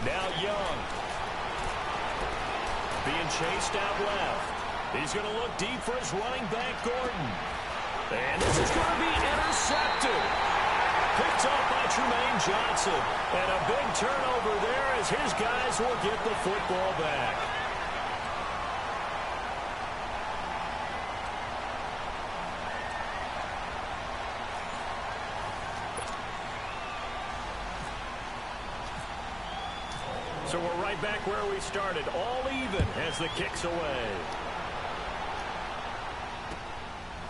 Now Young. Being chased out left. He's going to look deep for his running back, Gordon. And this is going to be intercepted. Picked off by Tremaine Johnson. And a big turnover there as his guys will get the football back. So we're right back where we started, all even as the kick's away.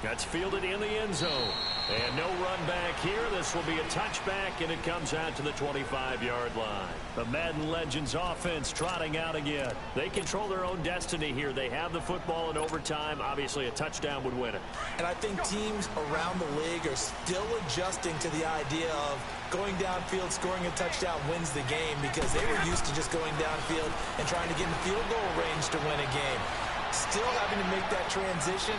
That's fielded in the end zone. And no run back here. This will be a touchback, and it comes out to the 25-yard line. The Madden Legends offense trotting out again. They control their own destiny here. They have the football in overtime. Obviously, a touchdown would win it. And I think teams around the league are still adjusting to the idea of going downfield, scoring a touchdown wins the game, because they were used to just going downfield and trying to get in field goal range to win a game. Still having to make that transition.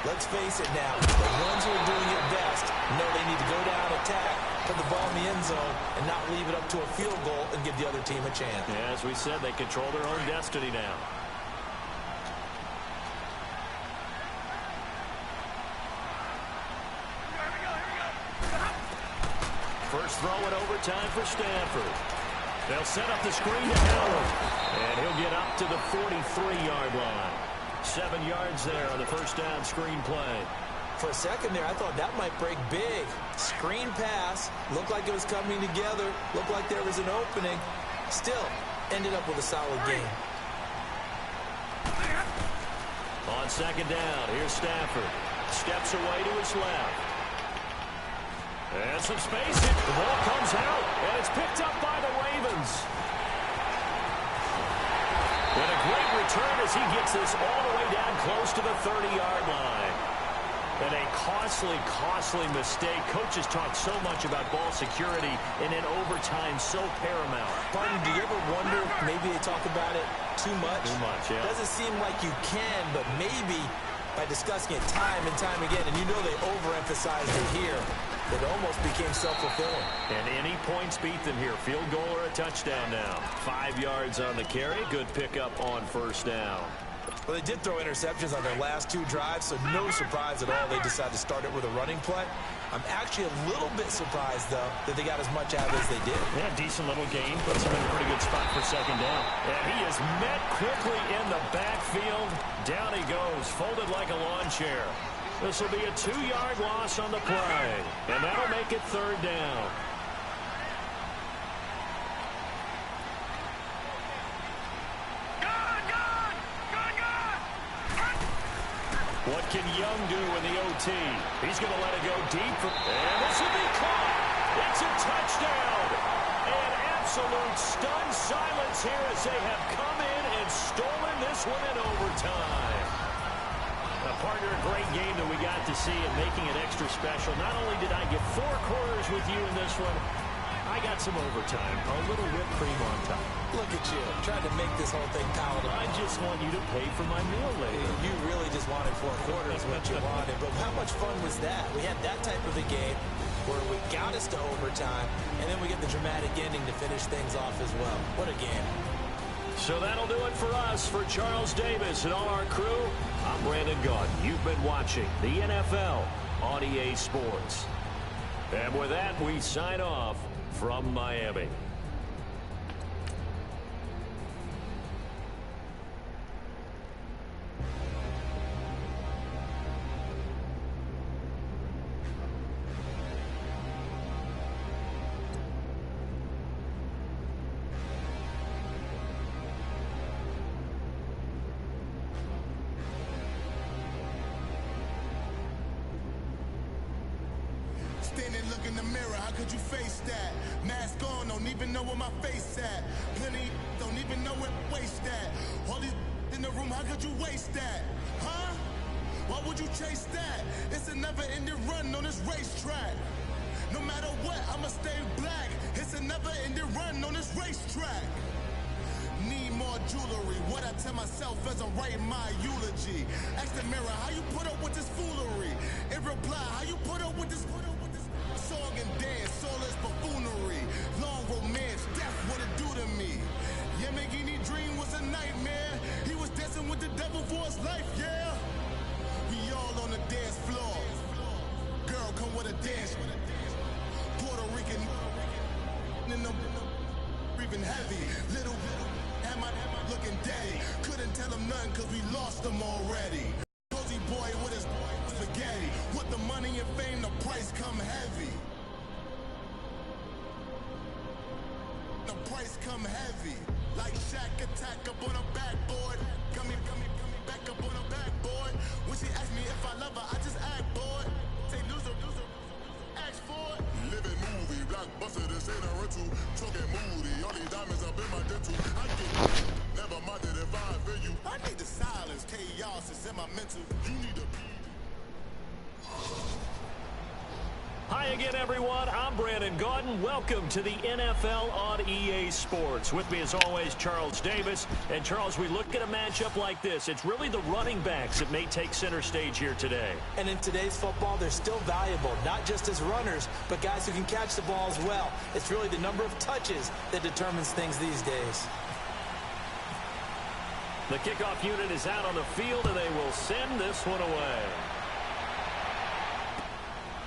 Let's face it now, the ones who are doing it best know they need to go down, attack, put the ball in the end zone, and not leave it up to a field goal and give the other team a chance. Yeah, as we said, they control their own destiny now. First throw in overtime for Stanford. They'll set up the screen to Howard, and he'll get up to the 43-yard line. 7 yards there on the first down screen play. For a second there, I thought that might break big. Screen pass, looked like it was coming together, looked like there was an opening. Still, ended up with a solid game. On second down, here's Stafford. Steps away to his left. And some space. The ball comes out, and it's picked up by the Ravens. And a great return as he gets this all the way down close to the 30-yard line. And a costly mistake. Coaches talk so much about ball security, and in overtime, so paramount. Pardon, do you ever wonder, maybe they talk about it too much? Too much, yeah. Doesn't seem like you can, but maybe by discussing it time and time again, and you know they overemphasized it here, it almost became self-fulfilling. And any points beat them here. Field goal or a touchdown now. 5 yards on the carry. Good pickup on first down. Well, they did throw interceptions on their last 2 drives, so no surprise at all they decided to start it with a running play. I'm actually a little bit surprised, though, that they got as much out as they did. Yeah, decent little gain. Puts him in a pretty good spot for second down. And he is met quickly in the backfield. Down he goes, folded like a lawn chair. This will be a 2-yard loss on the play. And that'll make it third down. What can Young do in the OT? He's going to let it go deep. And this will be caught. It's a touchdown. And absolute stunned silence here as they have come in and stolen this one in overtime. Partner, a great game that we got to see and making it extra special. Not only did I get 4 quarters with you in this one, I got some overtime. A little whipped cream on top. Look at you, trying to make this whole thing palatable. I just want you to pay for my meal later. You really just wanted 4 quarters what you wanted. But how much fun was that? We had that type of a game where we got us to overtime, and then we get the dramatic ending to finish things off as well. What a game. So that'll do it for us. For Charles Davis and all our crew, I'm Brandon Gaudin. You've been watching the NFL on EA Sports. And with that, we sign off from Miami. Standing, look in the mirror, how could you face that? Mask on, don't even know where my face at. Plenty, don't even know where waste at. All these in the room, how could you waste that? Huh? Why would you chase that? It's a never-ending run on this racetrack. No matter what, I'ma stay black. It's a never-ending run on this racetrack. Need more jewelry. What I tell myself as I'm writing my eulogy. Ask the mirror, how you put up with this foolery? In reply, how you put up with this song and dance, soulless buffoonery. Long romance, that's what it do to me. Yamagini dream was a nightmare. He was dancing with the devil for his life, yeah. We all on the dance floor. Girl, come with a dance. Puerto Rican in the breathing heavy. Little am I looking daddy. Couldn't tell him nothing cause we lost him already. Cozy boy with his spaghetti. With the money and fame, the price come heavy. The the price come heavy. Like Shaq attack up on a backboard. Coming back up on a backboard. When she asked me if I love her, I just act bored. Say loser, ask for it. Living movie, blockbuster, this ain't a rental. Talking moody, all these diamonds up in my dental. I get never minded if I offend you. I need the silence, chaos is in my mental. You need to. Hi again, everyone. I'm Brandon Gaudin. Welcome to the NFL on EA Sports. With me, as always, Charles Davis. And, Charles, we look at a matchup like this. It's really the running backs that may take center stage here today. And in today's football, they're still valuable, not just as runners, but guys who can catch the ball as well. It's really the number of touches that determines things these days. The kickoff unit is out on the field, and they will send this one away.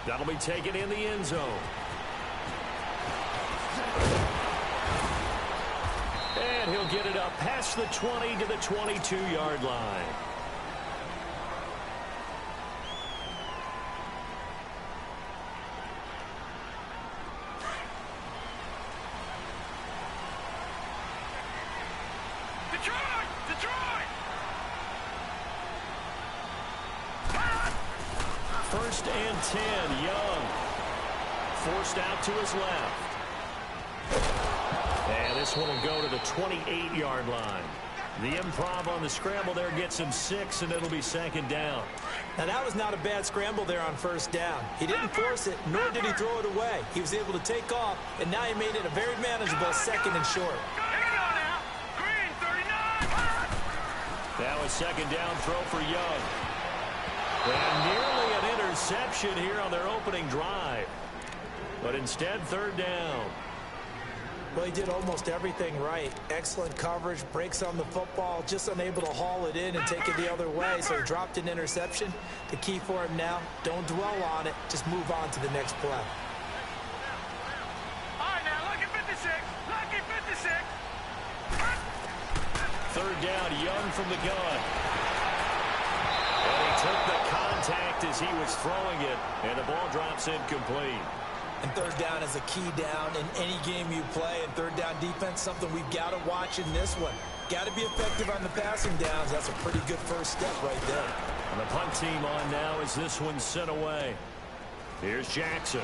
That'll be taken in the end zone. And he'll get it up past the 20 to the 22-yard line. First and 10, Young. Forced out to his left. And this one will go to the 28-yard line. The improv on the scramble there gets him 6, and it'll be second down. Now, that was not a bad scramble there on first down. He didn't force it, nor did he throw it away. He was able to take off, and now he made it a very manageable second and short. Now a second down throw for Young. And nearly an interception here on their opening drive. But instead, third down. Well, he did almost everything right. Excellent coverage, breaks on the football, just unable to haul it in and take it the other way, so he dropped an interception. The key for him now, don't dwell on it, just move on to the next play. All right, now, lucky 56, lucky 56. Third down, Young from the gun. And he took the contact as he was throwing it, and the ball drops incomplete. And third down is a key down in any game you play. And third down defense, something we've got to watch in this one. Got to be effective on the passing downs. That's a pretty good first step right there. And the punt team on now as this one's sent away. Here's Jackson.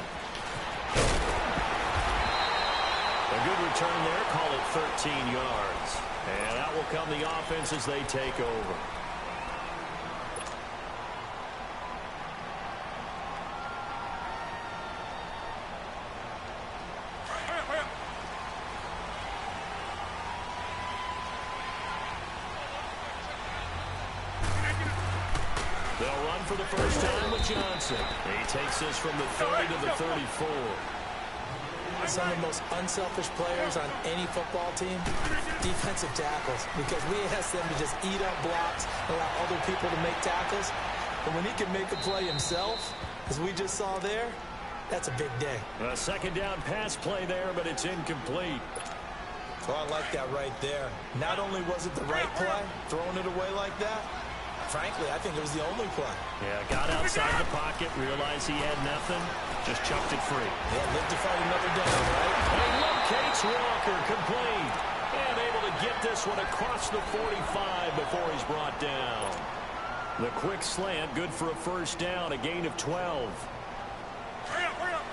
A good return there. Call it 13 yards. And out will come the offense as they take over. They'll run for the first time with Johnson. He takes this from the 30 to the 34. Some of the most unselfish players on any football team, defensive tackles, because we ask them to just eat up blocks, allow other people to make tackles. But when he can make a play himself, as we just saw there, that's a big day. A second down pass play there, but it's incomplete. Well, I like that right there. Not only was it the right play, throwing it away like that, frankly, I think it was the only play. Yeah, got outside the pocket, realized he had nothing, just chucked it free. Yeah, live to fight another down, right? He locates Walker, complete. And able to get this one across the 45 before he's brought down. The quick slant, good for a first down, a gain of 12. Hurry up, hurry up.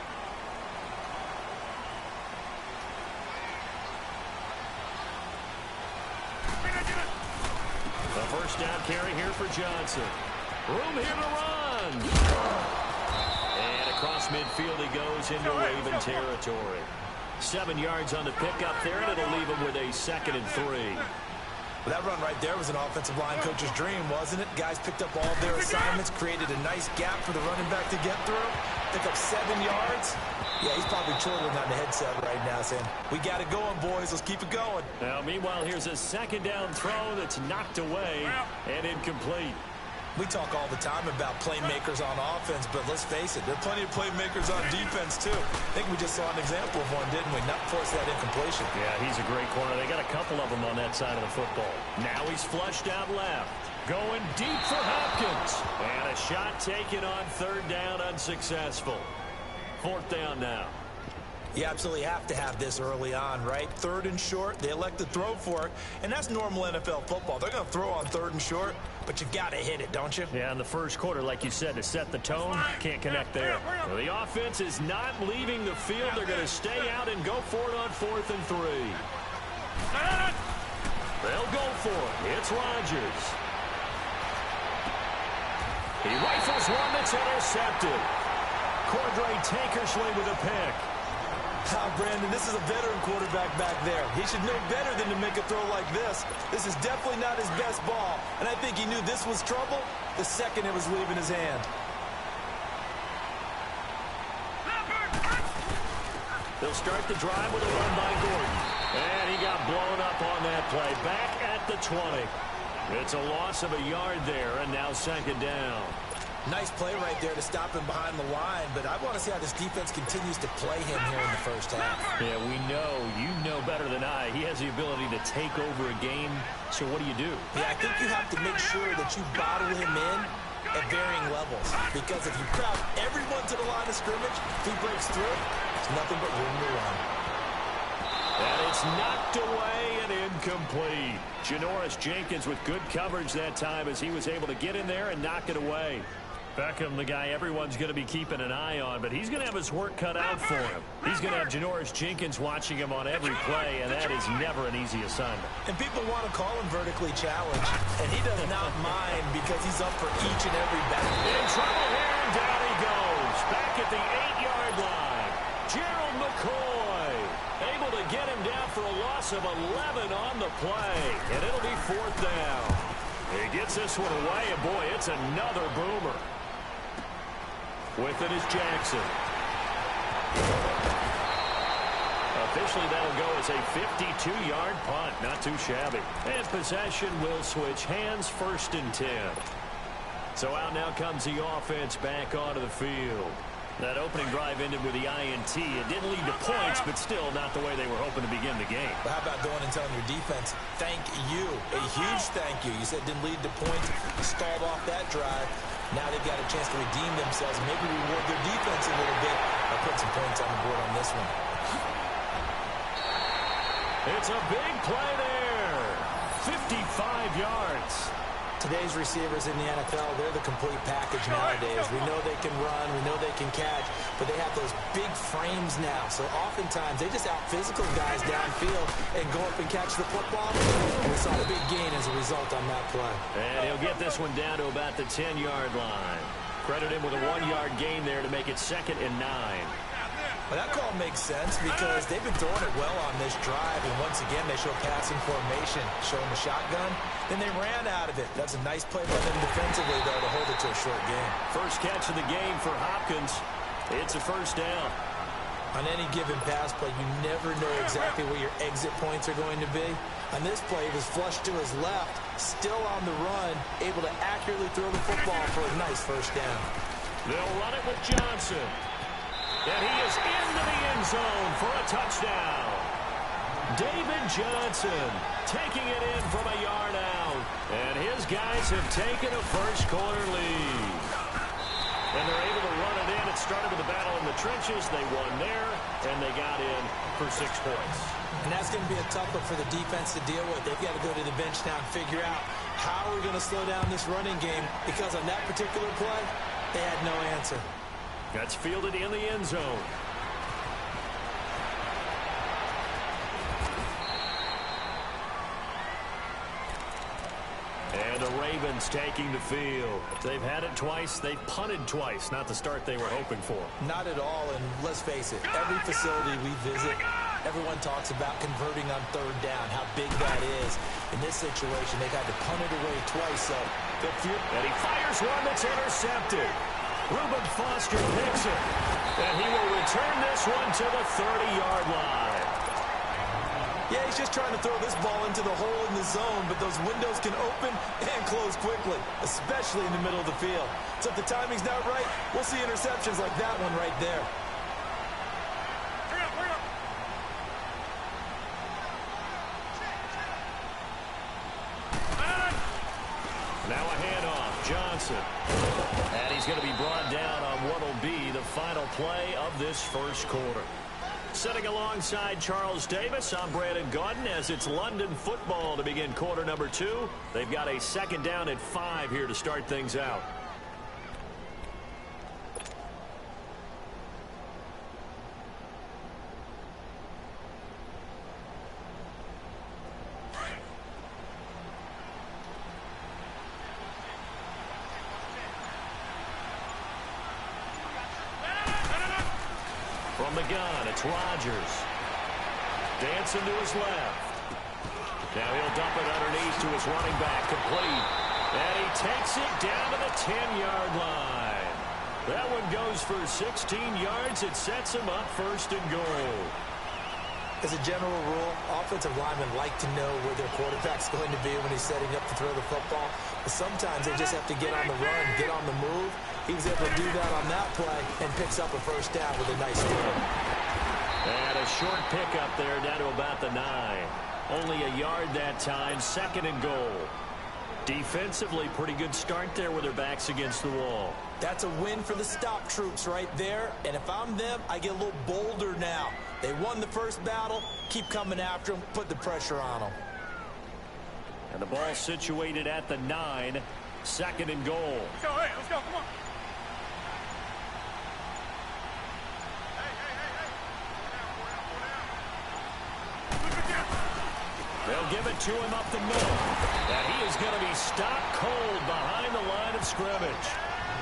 The first down carry here for Johnson. Room here to run. And across midfield he goes into Raven territory. 7 yards on the pickup there, and it'll leave him with a second and 3. Well, that run right there was an offensive line coach's dream, wasn't it? Guys picked up all their assignments, created a nice gap for the running back to get through. Pick up 7 yards. Yeah, he's probably chortling on the headset right now saying, we got it going, boys. Let's keep it going. Now, meanwhile, here's a second down throw that's knocked away and incomplete. We talk all the time about playmakers on offense, but let's face it, there are plenty of playmakers on defense, too. I think we just saw an example of one, didn't we? Not force that incompletion. Yeah, he's a great corner. They got a couple of them on that side of the football. Now he's flushed out left. Going deep for Hopkins. And a shot taken on third down, unsuccessful. Fourth down now. You absolutely have to have this early on, right? 3rd and short, they elect to throw for it, and that's normal NFL football. They're going to throw on 3rd and short, but you got to hit it, don't you? Yeah, in the first quarter, like you said, to set the tone, can't connect there. Well, the offense is not leaving the field. They're going to stay out and go for it on 4th and 3. They'll go for it. It's Rodgers. He rifles one that's intercepted. Cordray Tankersley with a pick. Brandon, this is a veteran quarterback back there. He should know better than to make a throw like this. This is definitely not his best ball, and I think he knew this was trouble the second it was leaving his hand. They'll start the drive with a run by Gordon. And he got blown up on that play. Back at the 20. It's a loss of a yard there, and now 2nd down. Nice play right there to stop him behind the line, but I want to see how this defense continues to play him here in the first half. Yeah, we know. You know better than I. He has the ability to take over a game, so what do you do? Yeah, I think you have to make sure that you bottle him in at varying levels, because if you crowd everyone to the line of scrimmage, if he breaks through, it's nothing but room to run. And it's knocked away and incomplete. Janoris Jenkins with good coverage that time as he was able to get in there and knock it away. Beckham, the guy everyone's going to be keeping an eye on, but he's going to have his work cut out for him. He's going to have Janoris Jenkins watching him on every play, and that is never an easy assignment. And people want to call him vertically challenged, and he does not mind because he's up for each and every battle. In trouble here, and down he goes. Back at the 8-yard line. Gerald McCoy able to get him down for a loss of 11 on the play, and it'll be 4th down. He gets this one away, and boy, it's another boomer. With it is Jackson. Officially, that'll go as a 52-yard punt. Not too shabby. And possession will switch hands, 1st and 10. So out now comes the offense back onto the field. That opening drive ended with the INT. It didn't lead to points, but still not the way they were hoping to begin the game. But how about going and telling your defense, thank you, a huge thank you. You said it didn't lead to points, stalled off that drive. Now they've got a chance to redeem themselves and maybe reward their defense a little bit by putting some points on the board on this one. It's a big play there. 55 yards. Today's receivers in the NFL, they're the complete package nowadays. We know they can run, we know they can catch, but they have those big frames now. So oftentimes they just out-physical guys downfield and go up and catch the football. And we saw a big gain as a result on that play. And he'll get this one down to about the 10-yard line. Credit him with a 1-yard gain there to make it 2nd and 9. Well, that call makes sense because they've been throwing it well on this drive, and once again they show passing formation, show them a shotgun, then they ran out of it. That's a nice play by them defensively, though, to hold it to a short game. First catch of the game for Hopkins. It's a 1st down. On any given pass play, you never know exactly where your exit points are going to be. On this play, he was flushed to his left, still on the run, able to accurately throw the football for a nice 1st down. They'll run it with Johnson. And he is into the end zone for a touchdown. David Johnson taking it in from a yard out. And his guys have taken a first-quarter lead. And they're able to run it in. It started with a battle in the trenches. They won there, and they got in for 6 points. And that's going to be a tough one for the defense to deal with. They've got to go to the bench now and figure out how we're going to slow down this running game, because on that particular play, they had no answer. That's fielded in the end zone. And the Ravens taking the field. They've had it twice. They've punted twice. Not the start they were hoping for. Not at all, and let's face it, every facility we visit, everyone talks about converting on 3rd down, how big that is. In this situation, they've had to punt it away twice, so they'll feel. And he fires one that's intercepted. Reuben Foster picks it. And he will return this one to the 30-yard line. Yeah, he's just trying to throw this ball into the hole in the zone, but those windows can open and close quickly, especially in the middle of the field. So if the timing's not right, we'll see interceptions like that one right there. Now a handoff, Johnson. And he's going to be brought down on what will be the final play of this first quarter. Sitting alongside Charles Davis, I'm Brandon Gaudin as it's London football to begin quarter number 2. They've got a second down at 5 here to start things out. From the gun, it's Rodgers. Dancing to his left. Now he'll dump it underneath to his running back, complete. And he takes it down to the 10-yard line. That one goes for 16 yards. It sets him up first and goal. As a general rule, offensive linemen like to know where their quarterback's going to be when he's setting up to throw the football. But sometimes they just have to get on the run, get on the move. He was able to do that on that play and picks up a first down with a nice throw. And a short pickup there down to about the 9. Only a yard that time, second and goal. Defensively, pretty good start there with their backs against the wall. That's a win for the stop troops right there. And if I'm them, I get a little bolder now. They won the first battle. Keep coming after them. Put the pressure on them. And the ball situated at the 9. Second and goal. Let's go, hey, let's go, come on. They'll give it to him up the middle. And he is going to be stopped cold behind the line of scrimmage.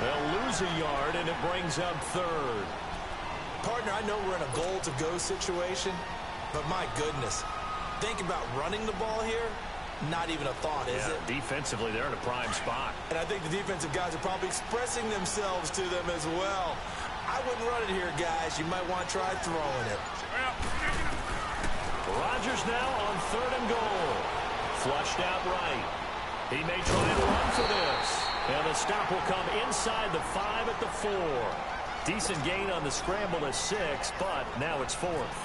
They'll lose a yard, and it brings up third. Partner, I know we're in a goal-to-go situation, but my goodness, think about running the ball here. Not even a thought, is it? Defensively, they're in a prime spot. And I think the defensive guys are probably expressing themselves to them as well. I wouldn't run it here, guys. You might want to try throwing it. Rodgers now on third and goal. Flushed out right. He may try and run for this. And the stop will come inside the 5 at the 4. Decent gain on the scramble to 6, but now it's 4th.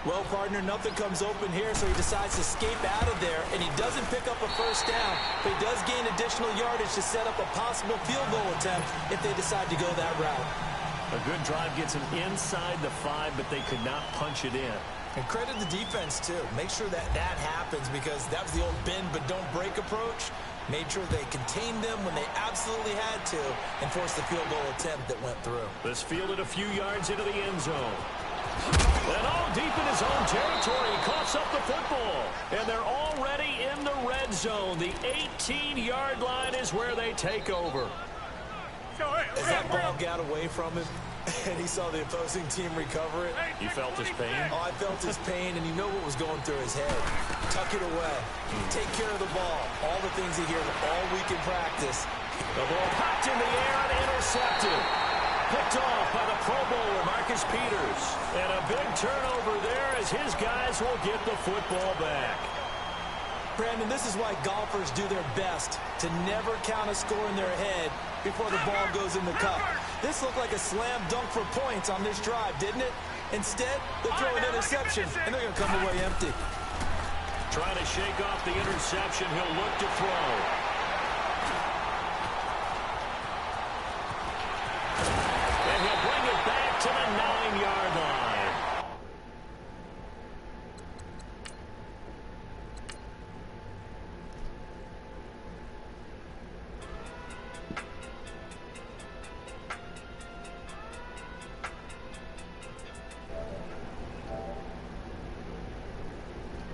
Well, partner, nothing comes open here, so he decides to escape out of there, and he doesn't pick up a first down, but he does gain additional yardage to set up a possible field goal attempt if they decide to go that route. A good drive gets him inside the 5, but they could not punch it in. And credit the defense, too. Make sure that happens, because that was the old bend but don't break approach. Made sure they contained them when they absolutely had to and forced the field goal attempt that went through. This fielded a few yards into the end zone. And all deep in his own territory, he coughs up the football. And they're already in the red zone. The 18-yard line is where they take over. As that ball got away from him and he saw the opposing team recover it. You felt his pain? Oh, I felt his pain, and you know what was going through his head. Tuck it away. Take care of the ball. All the things he hears all week in practice. The ball popped in the air and intercepted. Picked off by the Pro Bowler, Marcus Peters. And a big turnover there as his guys will get the football back. Brandon, this is why golfers do their best to never count a score in their head before the ball goes in the cup. This looked like a slam dunk for points on this drive, didn't it? Instead, they throw an interception, and they're going to come away empty. Trying to shake off the interception. He'll look to throw.